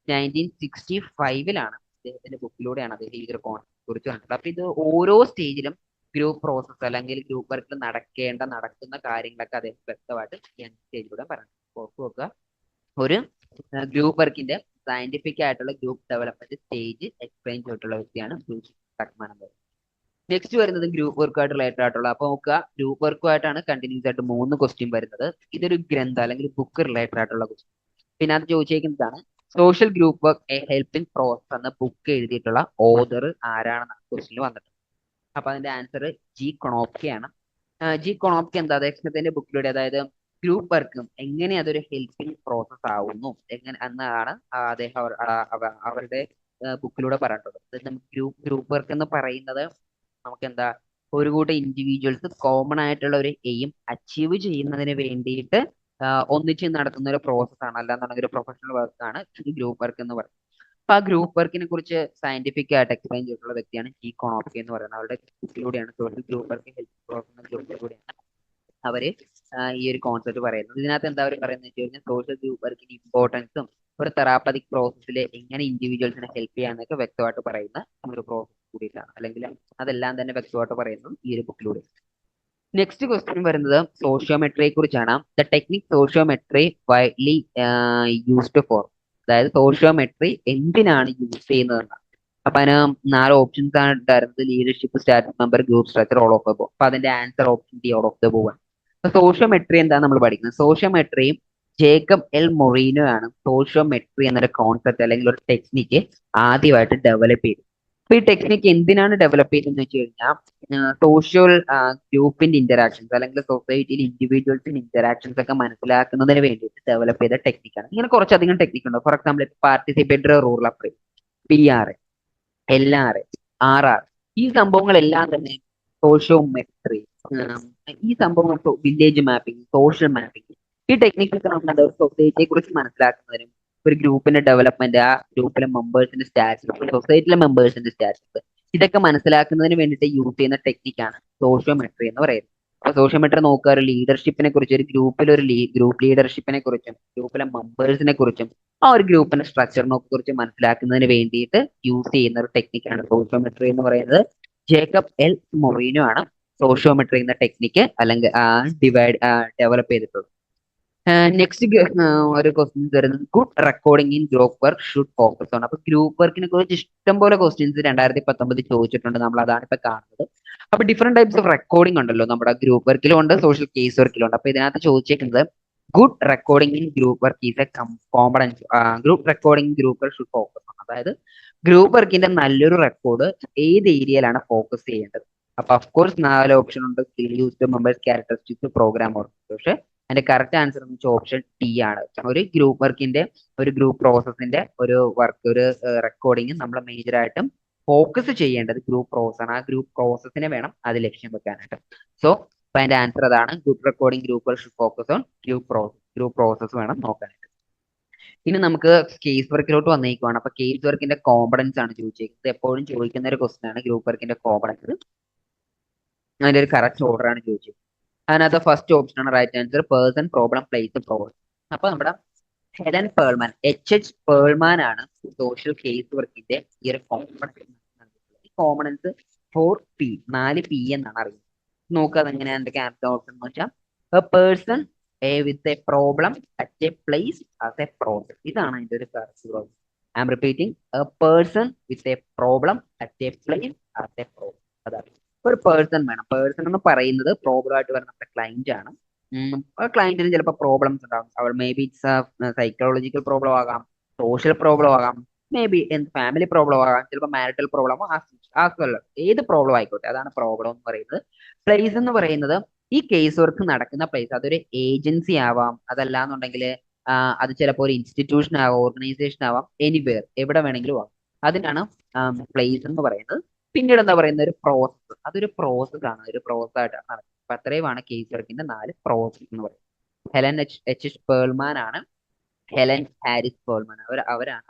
1965 അദ്ദേഹത്തിന്റെ ബുക്കിലൂടെയാണ് അദ്ദേഹം ഈ ഒരു കോൺസെപ്റ്റ് കുറിച്ച് കണ്ടിട്ടുള്ളത്. അപ്പൊ ഇത് ഓരോ സ്റ്റേജിലും ഗ്രൂപ്പ് പ്രോസസ്സ് അല്ലെങ്കിൽ ഗ്രൂപ്പ് വർക്കിൽ നടക്കുന്ന കാര്യങ്ങളൊക്കെ അദ്ദേഹം വ്യക്തമായിട്ട് ഈ സ്റ്റേജിലൂടെ പറഞ്ഞു. ഓർത്തു വെക്കുക, ഒരു ഗ്രൂപ്പ് വർക്കിന്റെ സയന്റിഫിക് ആയിട്ടുള്ള ഗ്രൂപ്പ് ഡെവലപ്മെന്റ് സ്റ്റേജ് എക്സ്പ്ലെയിൻ ചെയ്തിട്ടുള്ള വ്യക്തിയാണ് ബ്രൂസ് ടക്മാൻ. നെക്സ്റ്റ് വരുന്നത് ഗ്രൂപ്പ് വർക്കുമായിട്ട് റിലേറ്റഡ് ആയിട്ടുള്ള, അപ്പൊ നോക്കുക ഗ്രൂപ്പ് വർക്കുമായിട്ടാണ് കണ്ടിന്യൂസ് ആയിട്ട് 3 ക്വസ്റ്റ്യൻ വരുന്നത്. ഇതൊരു ഗ്രന്ഥം അല്ലെങ്കിൽ ബുക്ക് റിലേറ്റഡ് ആയിട്ടുള്ള ക്വസ്റ്റ്യൻ. പിന്നെ അത് ചോദിച്ചേക്കുന്നതാണ് social group work a helping process എന്ന ബുക്ക് എഴുതിയിട്ടുള്ള ഓതർ ആരാണെന്നാണ് ക്വസ്റ്റ്യൻ വന്നിട്ടുണ്ട്. അപ്പൊ അതിന്റെ ആൻസർ ജി കൊണോപ്കെ ആണ്. ജി കൊണോപ്കെ എന്താ അദ്ദേഹത്തിന്റെ ബുക്കിലൂടെ, അതായത് ഗ്രൂപ്പ് വർക്കും എങ്ങനെ അതൊരു ഹെൽപ്പിംഗ് പ്രോസസ് ആവുന്നു എന്നാണ് അദ്ദേഹം അവരുടെ ബുക്കിലൂടെ പറഞ്ഞിട്ടുള്ളത്. ഗ്രൂപ്പ് വർക്ക് എന്ന് പറയുന്നത് നമുക്ക് എന്താ, ഒരു കൂട്ടം ഇൻഡിവിജ്വൽസ് കോമൺ ആയിട്ടുള്ള ഒരു എയിം അച്ചീവ് ചെയ്യുന്നതിന് വേണ്ടിയിട്ട് ഒന്നിച്ച് നടത്തുന്ന ഒരു പ്രോസസ് ആണ്, അല്ലാന്നുണ്ടെങ്കിൽ ഒരു പ്രൊഫഷണൽ വർക്ക് ആണ് ഈ ഗ്രൂപ്പ് വർക്ക് എന്ന് പറയുന്നത്. അപ്പൊ ആ ഗ്രൂപ്പ് വർക്കിനെ കുറിച്ച് സയന്റിഫിക് ആയിട്ട് എക്സ്പ്ലെയിൻ ചെയ്തിട്ടുള്ള വ്യക്തിയാണ് ജി കൊണോപ്കെ എന്ന് പറയുന്നത്. അവരുടെ ബുക്കിലൂടെയാണ് സോഷ്യൽ ഗ്രൂപ്പ് വർക്ക് ഹെൽപ്പ് ഗ്രൂപ്പിലൂടെയാണ് അവര് ഈ ഒരു കോൺസെപ്റ്റ് പറയുന്നത്. ഇതിനകത്ത് എന്താ അവർ പറയുന്നത് വെച്ച് കഴിഞ്ഞാൽ സോഷ്യൽ ഗ്രൂപ്പ് വർക്കിന്റെ ഇമ്പോർട്ടൻസും ഒരു തെറാപ്പതിക് പ്രോസസ്സിൽ എങ്ങനെ ഇൻഡിവിജ്വൽസിനെ ഹെൽപ്പ് ചെയ്യാന്നൊക്കെ വ്യക്തമായിട്ട് പറയുന്ന ഒരു പ്രോസസ് കൂടിയിട്ടാണ്, അല്ലെങ്കിൽ അതെല്ലാം തന്നെ വ്യക്തമായിട്ട് പറയുന്നത് ഈ ഒരു ബുക്കിലൂടെ. നെക്സ്റ്റ് ക്വസ്റ്റ്യൻ വരുന്നത് സോഷ്യോമെട്രിയെ കുറിച്ചാണ്. The technique sociometry widely used for, അതായത് സോഷ്യോമെട്രി എന്തിനാണ് യൂസ് ചെയ്യുന്നതെന്നാണ്. അപ്പൊ അതിന് 4 ഓപ്ഷൻസ് ആണ് ഉണ്ടായിരുന്നത്: leadership, status member, group structure, all of the above. അപ്പൊ അതിന്റെ answer option D, all of the above ആണ്. അപ്പൊ സോഷ്യോമെട്രി എന്താ നമ്മൾ പഠിക്കുന്നത്? സോഷ്യോമെട്രിയും ജേക്കബ് എൽ മൊറീനോ ആണ് സോഷ്യോമെട്രി എന്നൊരു കോൺസെപ്റ്റ് അല്ലെങ്കിൽ ഒരു ടെക്നിക്ക് ആദ്യമായിട്ട് ഡെവലപ്പ് ചെയ്തത്. അപ്പൊ ഈ ടെക്നിക്ക് എന്തിനാണ് ഡെവലപ്പ് ചെയ്തതെന്ന് വെച്ച് കഴിഞ്ഞാൽ സോഷ്യൽ ഗ്രൂപ്പിന്റെ ഇന്ററാക്ഷൻസ് അല്ലെങ്കിൽ സൊസൈറ്റിയിൽ ഇൻഡിവിജ്വൽസിന്റെ ഇന്ററാക്ഷൻസ് ഒക്കെ മനസ്സിലാക്കുന്നതിന് വേണ്ടിയിട്ട് ഡെവലപ്പ് ചെയ്ത ടെക്നിക്കാണ്. ഇങ്ങനെ കുറച്ചധികം ടെക്നിക്ക് ഉണ്ട്. For example participatory rule apply, PR, LR, RR, ഈ സംഭവങ്ങളെല്ലാം തന്നെ സോഷ്യോമെട്രി, ഈ സംഭവങ്ങൾ വില്ലേജ് മാപ്പിംഗ്, സോഷ്യൽ മാപ്പിംഗ്, ഈ ടെക്നിക്കൊക്കെ നമ്മൾ ഒരു സൊസൈറ്റിയെ കുറിച്ച് മനസ്സിലാക്കുന്നതിനും ഒരു ഗ്രൂപ്പിന്റെ ഡെവലപ്മെന്റ്, ആ ഗ്രൂപ്പിലെ മെമ്പേഴ്സിന്റെ സ്റ്റാറ്റസ്, സൊസൈറ്റിയിലെ മെമ്പേഴ്സിന്റെ സ്റ്റാറ്റസ്, ഇതൊക്കെ മനസ്സിലാക്കുന്നതിന് വേണ്ടിയിട്ട് യൂസ് ചെയ്യുന്ന ടെക്നിക്കാണ് സോഷ്യോമെട്രി എന്ന് പറയുന്നത്. അപ്പൊ സോഷ്യോമെട്രി നോക്കുക, ഒരു ലീഡർഷിപ്പിനെ കുറിച്ച്, ഒരു ഗ്രൂപ്പിൽ ഒരു ഗ്രൂപ്പ് ലീഡർഷിപ്പിനെ കുറിച്ചും ഗ്രൂപ്പിലെ മെമ്പേഴ്സിനെ കുറിച്ചും ആ ഒരു ഗ്രൂപ്പിന്റെ സ്ട്രക്ചറിനെ കുറിച്ച് മനസ്സിലാക്കുന്നതിന് വേണ്ടിയിട്ട് യൂസ് ചെയ്യുന്ന ഒരു ടെക്നിക്കാണ് സോഷ്യോമെട്രി എന്ന് പറയുന്നത്. ജേക്കബ് എൽ മൊറീനോ ആണ് സോഷ്യോമെട്രി എന്ന ടെക്നിക്ക് അല്ലെങ്കിൽ ഡെവലപ്പ് ചെയ്തിട്ടുള്ളത്. നെക്സ്റ്റ് ഒരു ക്വസ്റ്റ്യൻ വരുന്നത് good recording in group work should focus on. അപ്പൊ ഗ്രൂപ്പ് വർക്കിനെ കുറിച്ച് ഇഷ്ടംപോലെ ക്വസ്റ്റ്യൻസ് 2019 ചോദിച്ചിട്ടുണ്ട്. നമ്മൾ അതാണ് ഇപ്പൊ കാണുന്നത്. അപ്പൊ ഡിഫറെന്റ് ടൈപ്സ് ഓഫ് റെക്കോർഡിംഗ് ഉണ്ടല്ലോ, നമ്മുടെ ഗ്രൂപ്പ് വർക്കിലും ഉണ്ട്, സോഷ്യൽ കേസ് വർക്കിലും ഉണ്ട്. അപ്പൊ ഇതിനകത്ത് ചോദിച്ചേക്കുന്നത് good recording in group work is a components. Group recording group work should focus on, അതായത് ഗ്രൂപ്പ് വർക്കിന്റെ നല്ലൊരു റെക്കോർഡ് ഏത് ഏരിയയിലാണ് ഫോക്കസ് ചെയ്യേണ്ടത്? അപ്പൊ അഫ്കോഴ്സ് 4 ഓപ്ഷൻ ഉണ്ട്: skill, used, members, characteristics, programme organisation. പക്ഷെ അതിന്റെ കറക്റ്റ് ആൻസർ എന്ന് വെച്ചാൽ ഓപ്ഷൻ ടി ആണ്. ഒരു ഗ്രൂപ്പ് വർക്കിന്റെ, ഒരു ഗ്രൂപ്പ് പ്രോസസ്സിന്റെ ഒരു വർക്ക്, ഒരു റെക്കോർഡിങ് നമ്മൾ മേജർ ആയിട്ടും ഫോക്കസ് ചെയ്യേണ്ടത് ഗ്രൂപ്പ് പ്രോസസ് ആണ്. ആ ഗ്രൂപ്പ് പ്രോസസ്സിനെ വേണം അത് ലക്ഷ്യം വെക്കാനായിട്ട്. സോ അപ്പൊ അതിന്റെ ആൻസർ അതാണ്. ഗുഡ് റെക്കോർഡിംഗ് ഗ്രൂപ്പുകൾ should focus on group process വേണം നോക്കാൻ. ഇനി നമുക്ക് കേസ് വർക്കിലോട്ട് വന്നേക്കുവാണ്. അപ്പൊ കേസ് വർക്കിന്റെ കോമ്പണൻസ് ആണ് ചോദിച്ചേക്കുന്നത്. എപ്പോഴും ചോദിക്കുന്ന ഒരു ക്വസ്റ്റൻ ആണ് ഗ്രൂപ്പ് വർക്കിന്റെ കോമ്പണൻസ്. അതിന്റെ ഒരു കറക്റ്റ് ഓർഡർ ആണ് ചോദിച്ചത്. അതിനകത്ത് ഫസ്റ്റ് ഓപ്ഷൻ ആണ് right answer, person, problem, place, problem. അപ്പൊ നമ്മുടെ ഹെലൻ പേൾമാൻ, എച്ച് പേൾമാൻ ആണ് സോഷ്യൽ കേസ് വർക്കിന്റെ ഈ ഒരു കോമ്പണൻസ്. കോമ്പണൻസ് 4P 4P എന്നാണ് അറിയുന്നത്. നോക്കുക അതെങ്ങനെയാണ് എന്തൊക്കെ ആൻസർ ഓപ്ഷൻ എന്ന് വെച്ചാൽ a person with a problem at a place as a process. ഇതാണ് അതിന്റെ ഒരു correct process. I am repeating, a person with a problem at a place as a process. അതാണ് ഒരു പേഴ്സൺ വേണം. പേഴ്സൺ എന്ന് പറയുന്നത് പ്രോബ്ലം ആയിട്ട് വരുന്ന നമ്മുടെ ക്ലൈന്റ് ആണ്. ക്ലയന്റിന് ചിലപ്പോൾ പ്രോബ്ലംസ് ഉണ്ടാകും. അവർ may be its psychological problem ആകാം, സോഷ്യൽ പ്രോബ്ലം ആകാം, മേ ബി ഫാമിലി പ്രോബ്ലം ആകാം, ചിലപ്പോൾ മാരിറ്റൽ പ്രോബ്ലം ഏത് പ്രോബ്ലം ആയിക്കോട്ടെ. അതാണ് പ്രോബ്ലം എന്ന് പറയുന്നത്. പ്ലേസ് എന്ന് പറയുന്നത് ഈ കേസ് വർക്ക് നടക്കുന്ന പ്ലേസ്. അതൊരു ഏജൻസി ആവാം, അതല്ലാന്നുണ്ടെങ്കിൽ അത് ചിലപ്പോൾ ഒരു ഇൻസ്റ്റിറ്റ്യൂഷൻ ആവാം, ഓർഗനൈസേഷൻ ആവാം, എനിവേർ എവിടെ വേണമെങ്കിലും ആവാം. അതിനാണ് പ്ലേസ് എന്ന് പറയുന്നത്. പിന്നീട് എന്താ പറയുന്നത്, ഒരു പ്രോസസ്. അതൊരു പ്രോസസ് ആണ്, ഒരു പ്രോസസ് ആയിട്ടാണ് നടക്കുന്നത്. അപ്പൊ അത്രയുമാണ് കേസ് വർക്കിന്റെ 4 പ്രോസസ് എന്ന് പറയുന്നത്. ഹെലൻ എച്ച് പേൾമാൻ ആണ്, ഹെലൻ ഹാരിസ് പേൾമാൻ അവരാണ്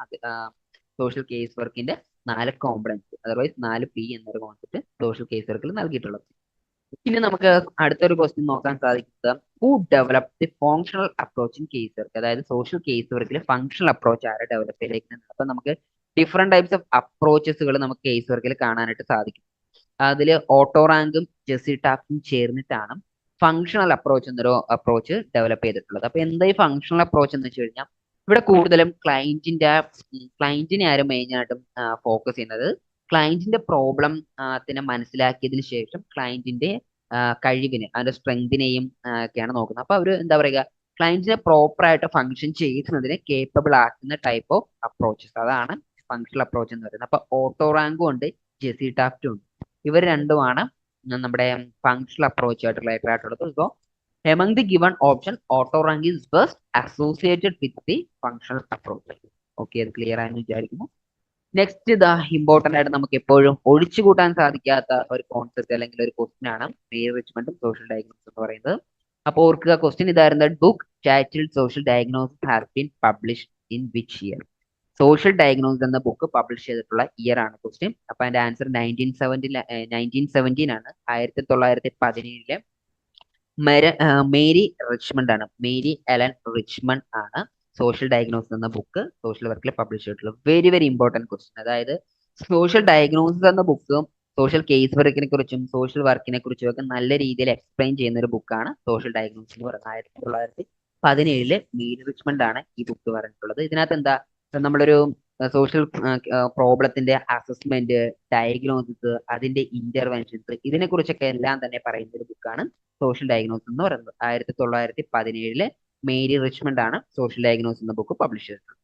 സോഷ്യൽ കേസ് വർക്കിന്റെ 4 കോമ്പണൻസ്, അതർവൈസ് 4P എന്നൊരു കോൺസെപ്റ്റ് സോഷ്യൽ കേസ് വർക്കിൽ നൽകിയിട്ടുള്ളത്. ഇനി നമുക്ക് അടുത്തൊരു ക്വസ്റ്റ്യൻ നോക്കാൻ സാധിക്കുന്നത് who develop the functional approach in case work. അതായത് സോഷ്യൽ കേസ് വർക്കിൽ ഫങ്ഷണൽ അപ്രോച്ച് ആരെ ഡെവലപ്പ് ചെയ്തേക്കുന്നത്. അപ്പൊ നമുക്ക് ഡിഫറെന്റ് ടൈപ്സ് ഓഫ് അപ്രോച്ചസുകൾ നമുക്ക് കേസ് വർക്കിൽ കാണാനായിട്ട് സാധിക്കും. അതിൽ ഓട്ടോ റാങ്കും ജെസി ടാഫും ചേർന്നിട്ടാണ് ഫങ്ഷണൽ അപ്രോച്ച് എന്നൊരു അപ്രോച്ച് ഡെവലപ്പ് ചെയ്തിട്ടുള്ളത്. അപ്പൊ എന്താ ഈ ഫങ്ഷണൽ അപ്രോച്ച് എന്ന് വെച്ച് കഴിഞ്ഞാൽ ഇവിടെ കൂടുതലും ക്ലയന്റിനെ ആരും മെയിൻ ആയിട്ടും ഫോക്കസ് ചെയ്യുന്നത്. ക്ലയന്റിന്റെ പ്രോബ്ലം മനസ്സിലാക്കിയതിനു ശേഷം ക്ലയന്റിന്റെ കഴിവിനെ, അതിന്റെ സ്ട്രെങ്തിനെയും ഒക്കെയാണ് നോക്കുന്നത്. അപ്പൊ അവര് എന്താ പറയുക, ക്ലയന്റിനെ പ്രോപ്പർ ആയിട്ട് ഫങ്ഷൻ ചെയ്യുന്നതിന് കേപ്പബിൾ ആക്കുന്ന ടൈപ്പ് ഓഫ് അപ്രോച്ചസ്. അതാണ് ഫങ്ഷണൽ അപ്രോച്ച് എന്ന് പറയുന്നത്. അപ്പൊ ഓട്ടോ റാങ്കും ഉണ്ട്, ജെസി ടാഫ്റ്റും ഉണ്ട്. ഇവർ രണ്ടുമാണ് നമ്മുടെ ഫങ്ഷണൽ അപ്രോച്ച് ആയിട്ട് റിലേറ്റഡ് ആയിട്ടുള്ളത്. So among the given option auto rank is best associated with the functional approach. Okay, അത് ക്ലിയർ ആയെന്ന് വിചാരിക്കുന്നു. നെക്സ്റ്റ് ഇതാ ഇമ്പോർട്ടന്റ് ആയിട്ട് നമുക്ക് എപ്പോഴും ഒഴിച്ചുകൂട്ടാൻ സാധിക്കാത്ത ഒരു കോൺസെപ്റ്റ് അല്ലെങ്കിൽ ഒരു ക്വസ്റ്റ്യൻ ആണ് മെയിൽ റിച്ച്മെന്റും സോഷ്യൽ ഡയഗ്നോസിസ് എന്ന് പറയുന്നത്. അപ്പോൾ ഓർക്കുക, ക്വസ്റ്റ്യൻ ഇതായിരുന്നു, book titled social diagnosis has been published in which year. Social diagnosis എന്ന ബുക്ക് പബ്ലിഷ് ചെയ്തിട്ടുള്ള ഇയർ ആണ് ക്വസ്റ്റ്യൻ. അപ്പൊ അതിന്റെ ആൻസർ 1917 ആണ്. 1917 മേരി റിച്ച്മണ്ട് ആണ്, മേരി എലൻ റിച്ച്മണ്ട് ആണ് സോഷ്യൽ ഡയഗ്നോസിസ് എന്ന ബുക്ക് സോഷ്യൽ വർക്കിൽ പബ്ലിഷ് ചെയ്തിട്ടുള്ളത്. Very very important question. അതായത് സോഷ്യൽ ഡയഗ്നോസിസ് എന്ന ബുക്കും സോഷ്യൽ കേസ് വർക്കിനെ കുറിച്ചും സോഷ്യൽ വർക്കിനെ കുറിച്ചും ഒക്കെ നല്ല രീതിയിൽ എക്സ്പ്ലെയിൻ ചെയ്യുന്ന ഒരു ബുക്കാണ് സോഷ്യൽ ഡയഗ്നോസിസ് എന്ന് പറയുന്നത്. 1917 മേരി റിച്ച്മണ്ട് ആണ് ഈ ബുക്ക് പറഞ്ഞിട്ടുള്ളത്. ഇതിനകത്ത് എന്താ, നമ്മളൊരു സോഷ്യൽ പ്രോബ്ലത്തിന്റെ അസസ്മെന്റ്, ഡയഗ്നോസിസ്, അതിന്റെ ഇന്റർവെൻഷൻസ്, ഇതിനെ കുറിച്ചൊക്കെ എല്ലാം തന്നെ പറയുന്ന ഒരു ബുക്കാണ് സോഷ്യൽ ഡയഗ്നോസിസ് എന്ന് പറയുന്നത്. 1917 മേരി റിച്ച്മണ്ട് ആണ് സോഷ്യൽ ഡയഗ്നോസിസ് എന്ന ബുക്ക് പബ്ലിഷ് ചെയ്തിട്ടുള്ളത്.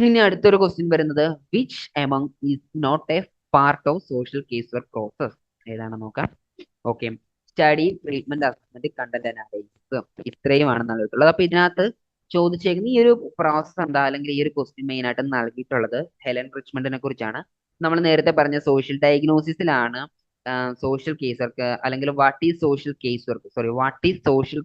ഇനി അടുത്തൊരു ക്വസ്റ്റ്യൻ വരുന്നത് which among is not a part of social case work process. ഏതാണ് നോക്കാം. Okay, study, treatment, assessment, content analysis, ഇത്രയുമാണ് നൽകിയിട്ടുള്ളത്. അപ്പൊ ഇതിനകത്ത് ചോദിച്ചേക്കുന്ന ഈ ഒരു പ്രോസസ് എന്താ, അല്ലെങ്കിൽ ഈ ഒരു ക്വസ്റ്റ്യൻ മെയിൻ ആയിട്ട് നൽകിയിട്ടുള്ളത് ഹെലൻ റിച്ച്മണ്ടിനെ കുറിച്ചാണ്. നമ്മൾ നേരത്തെ പറഞ്ഞ സോഷ്യൽ ഡയഗ്നോസിസിലാണ് സോഷ്യൽ കേസ് വർക്ക്, അല്ലെങ്കിൽ what is social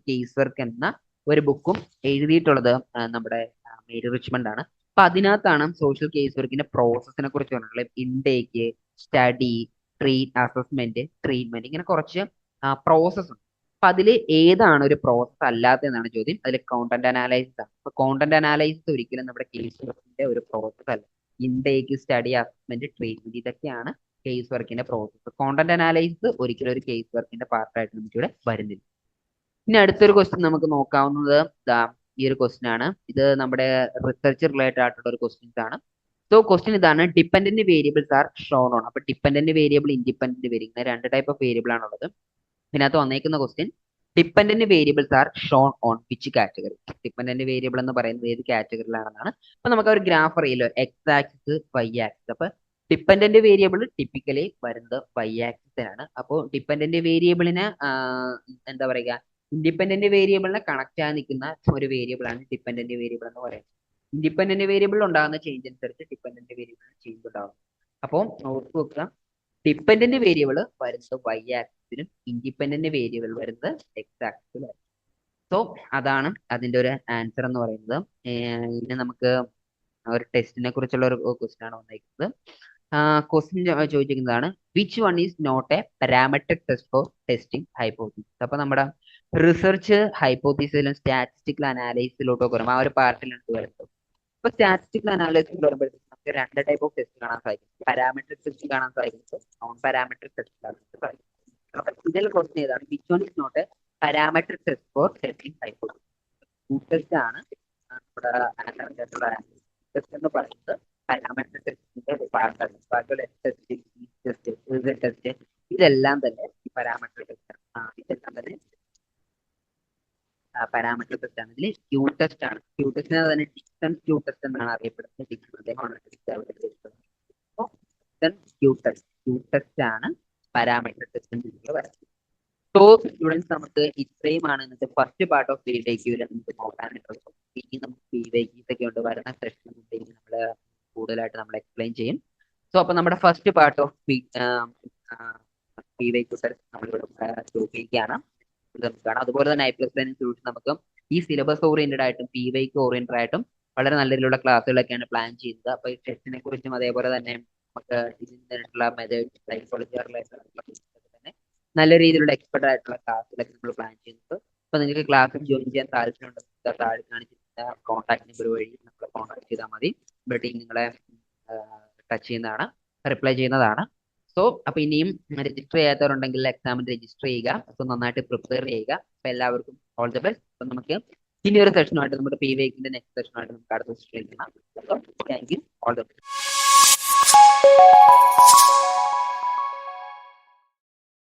case work എന്ന ഒരു ബുക്കും എഴുതിയിട്ടുള്ളത് നമ്മുടെ മേരി റിച്ച്മണ്ട് ആണ്. അപ്പൊ അതിനകത്താണ് സോഷ്യൽ കേസ് വർക്കിന്റെ പ്രോസസ്സിനെ കുറിച്ച് പറഞ്ഞിട്ടുള്ളത്. ഇൻടേക്ക്, സ്റ്റഡി, അസസ്മെന്റ്, ട്രീറ്റ്മെന്റ്, ഇങ്ങനെ കുറച്ച് പ്രോസസ് ഉണ്ട്. അപ്പൊ അതിൽ ഏതാണ് ഒരു പ്രോസസ് അല്ലാത്തതെന്നാണ് ചോദ്യം. അതിൽ കോണ്ടന്റ് അനാലൈസിസ് ആണ്. അപ്പൊ കോണ്ടന്റ് അനാലൈസിസ് ഒരിക്കലും നമ്മുടെ കേസ് വർക്കിന്റെ ഒരു പ്രോസസ് അല്ല. ഇൻടേക്ക്, സ്റ്റഡി, അസസ്മെന്റ്, ട്രീറ്റ്മെന്റ്, ഇതൊക്കെയാണ് കേസ് വർക്കിന്റെ പ്രോസസ്. കോണ്ടന്റ് അനാലൈസിസ് ഒരിക്കലും ഒരു കേസ് വർക്കിന്റെ പാർട്ടായിട്ട് നമുക്ക് ഇവിടെ വരുന്നില്ല. ഇനി അടുത്തൊരു ക്വസ്റ്റ്യൻ നമുക്ക് നോക്കാവുന്നത് ഈ ഒരു ക്വസ്റ്റ്യൻ ആണ്. ഇത് നമ്മുടെ റിസർച്ച് റിലേറ്റഡ് ആയിട്ടുള്ള ഒരു ക്വസ്റ്റ്യൻസ് ആണ്. സോ ക്വസ്റ്റ്യൻ ഇതാണ്, dependent variables are shown on. അപ്പൊ dependent variable, independent variable, 2 type of variable ആണുള്ളത്. ഇതിനകത്ത് വന്നേക്കുന്ന question, dependent variables are shown on which category. Dependent variable എന്ന് പറയുന്നത് ഏത് കാറ്റഗറിയിലാണെന്നാണ്. അപ്പൊ നമുക്ക് ഒരു ഗ്രാഫ് അറിയില്ലോ, എക്സ് ആക്സിസ്, വൈ ആക്സിസ്. അപ്പൊ ഡിപെൻഡന്റ് വേരിയബിൾ ടിപ്പിക്കലി വരുന്നത് വൈ ആക്സിസിലാണ്. അപ്പോൾ ഡിപെൻഡന്റ് വേരിയബിളിന് എന്താ പറയുക, ഇൻഡിപെൻഡന്റ് വേരിയബിളിനെ കണക്ട് ആയി നിൽക്കുന്ന ഒരു വേരിയബിൾ ആണ് ഡിപെൻഡന്റ് വേരിയബിൾ എന്ന് പറയുന്നത്. ഇൻഡിപെൻഡന്റ് വേരിയബിൾ ഉണ്ടാകുന്ന ചേഞ്ച് അനുസരിച്ച് ഡിപെൻഡന്റ് വേരിയബിളിന് ചേഞ്ച് ഉണ്ടാകും. അപ്പോൾ ഓർത്ത് വെക്കുക, ഡിപ്പെൻഡന്റ് വേരിയബിൾ വരുന്നത് y ആക്സിസിലും ഇൻഡിപെൻഡന്റ് വേരിയബിൾ വരുന്നത് x ആക്സിസിലും. സോ അതാണ് അതിന്റെ ഒരു ആൻസർ എന്ന് പറയുന്നത്. ഇനി നമുക്ക് ഒരു ടെസ്റ്റിനെ കുറിച്ചുള്ള ഒരു ക്വസ്റ്റ്യൻ ആണ് വന്നിരിക്കുന്നത്. ക്വസ്റ്റ്യൻ ചോദിച്ചിരിക്കുന്നതാണ് which one is not a parametric test for testing hypothesis. അപ്പൊ നമ്മുടെ റിസർച്ച് ഹൈപ്പോത്തീസിലും സ്റ്റാറ്റിസ്റ്റിക്കൽ അനാലിസിസിലോട്ടൊക്കെ വരുമ്പോൾ ആ ഒരു പാർട്ടിലാണ് വരുന്നത്. ഇപ്പൊ സ്റ്റാറ്റിസ്റ്റിക്കൽ അനാലിസിസ് വരുമ്പോഴത്തേക്ക് നമുക്ക് രണ്ട് ടൈപ്പ് ഓഫ് ടെസ്റ്റ് കാണാൻ സാധിക്കും. പാരാമെട്രിക് ടെസ്റ്റ് കാണാൻ സാധിക്കും, നോൺ പാരാമെട്രിക് ടെസ്റ്റ് കാണാൻ സാധിക്കും. ഇതിൽ ക്വസ്റ്റ്യൻ ഏതാണ് which one is not a parametric test for testing hypothesis. Test ആണ് നമ്മുടെ ടെസ്റ്റ് എന്ന് പറയുന്നത് പാരാമെട്രിക് ടെസ്റ്റിന്റെ ടെസ്റ്റ് ഇതെല്ലാം തന്നെ പാരാമെട്രിക് ടെസ്റ്റ് ആണ്. ഇതെല്ലാം തന്നെ പാരാമെട്രിക് ടെസ്റ്റ് ആണ്. ഇതിൽ ക്യൂ ടെസ്റ്റ് ആണ്. ക്യൂ ടെസ്റ്റിനെ തന്നെ ഡിസ്റ്റൻസ് ക്യൂ ടെസ്റ്റ് എന്നാണ് അറിയപ്പെടുന്നത്. ക്യൂ ടെസ്റ്റ് ആണ് പാരാമെട്രിക് ടെസ്റ്റ് വരുന്നത്. സോ സ്റ്റുഡൻസ് നമുക്ക് ഇത്രയുമാണ് ഇന്നത്തെ ഫസ്റ്റ് പാർട്ട് ഓഫ് PWQ നമുക്ക് നോക്കാനായിട്ടുള്ളത്. ഇനി നമുക്ക് PWQs ഒക്കെ ഉണ്ട് വരുന്ന സെഷൻ നമ്മൾ കൂടുതലായിട്ട് നമ്മൾ എക്സ്പ്ലെയിൻ ചെയ്യും. സോ അപ്പൊ നമ്മുടെ ഫസ്റ്റ് പാർട്ട് ഓഫ് PWQ നമ്മളിവിടെ സ്റ്റോപ്പ് ചെയ്യുകയാണ്. അതുപോലെ തന്നെ I+N സൊല്യൂഷൻ നമുക്ക് ഈ സിലബസ് ഓറിയന്റഡ് ആയിട്ടും PWQ ഓറിയന്റഡ് ആയിട്ടും വളരെ നല്ല രീതിയിലുള്ള ക്ലാസ്സുകളൊക്കെയാണ് പ്ലാൻ ചെയ്യുന്നത്. അപ്പൊ ഈ ടെസ്റ്റിനെ കുറിച്ചും അതേപോലെ തന്നെ നമുക്ക് ഇതിനുള്ള മെത്തേഡ്സ് സൈക്കോളജി തന്നെ നല്ല രീതിയിലുള്ള എക്സ്പെർട്ട് ആയിട്ടുള്ള ക്ലാസ്സുകളൊക്കെ നമ്മൾ പ്ലാൻ ചെയ്യുന്നത്. അപ്പൊ നിങ്ങൾക്ക് ക്ലാസ്സിൽ ജോയിൻ ചെയ്യാൻ താല്പര്യമുണ്ടെങ്കിൽ താഴെ കാണിച്ചിരുന്ന കോൺടാക്ട് നമ്പർ വഴി നമ്മളെ കോൺടാക്ട് ചെയ്താൽ മതി. ഇവിടെ ടീം നിങ്ങളെ ടച്ച് ചെയ്യുന്നതാണ്, റിപ്ലൈ ചെയ്യുന്നതാണ്. സോ അപ്പൊ ഇനിയും രജിസ്റ്റർ ചെയ്യാത്തവരുണ്ടെങ്കിൽ എക്സാമിന് രജിസ്റ്റർ ചെയ്യുക. സോ നന്നായിട്ട് പ്രിപ്പയർ ചെയ്യുക. അപ്പൊ എല്ലാവർക്കും ഓൾ ദി ബെസ്റ്റ്. അപ്പൊ നമുക്ക് ഇനി ഒരു സെഷനുമായിട്ട് നമ്മുടെ PWQന്റെ നെക്സ്റ്റ് സെഷനുമായിട്ട് നമുക്ക് അടുത്ത സെഷൻ ചെയ്യാം. Thank you, all the best.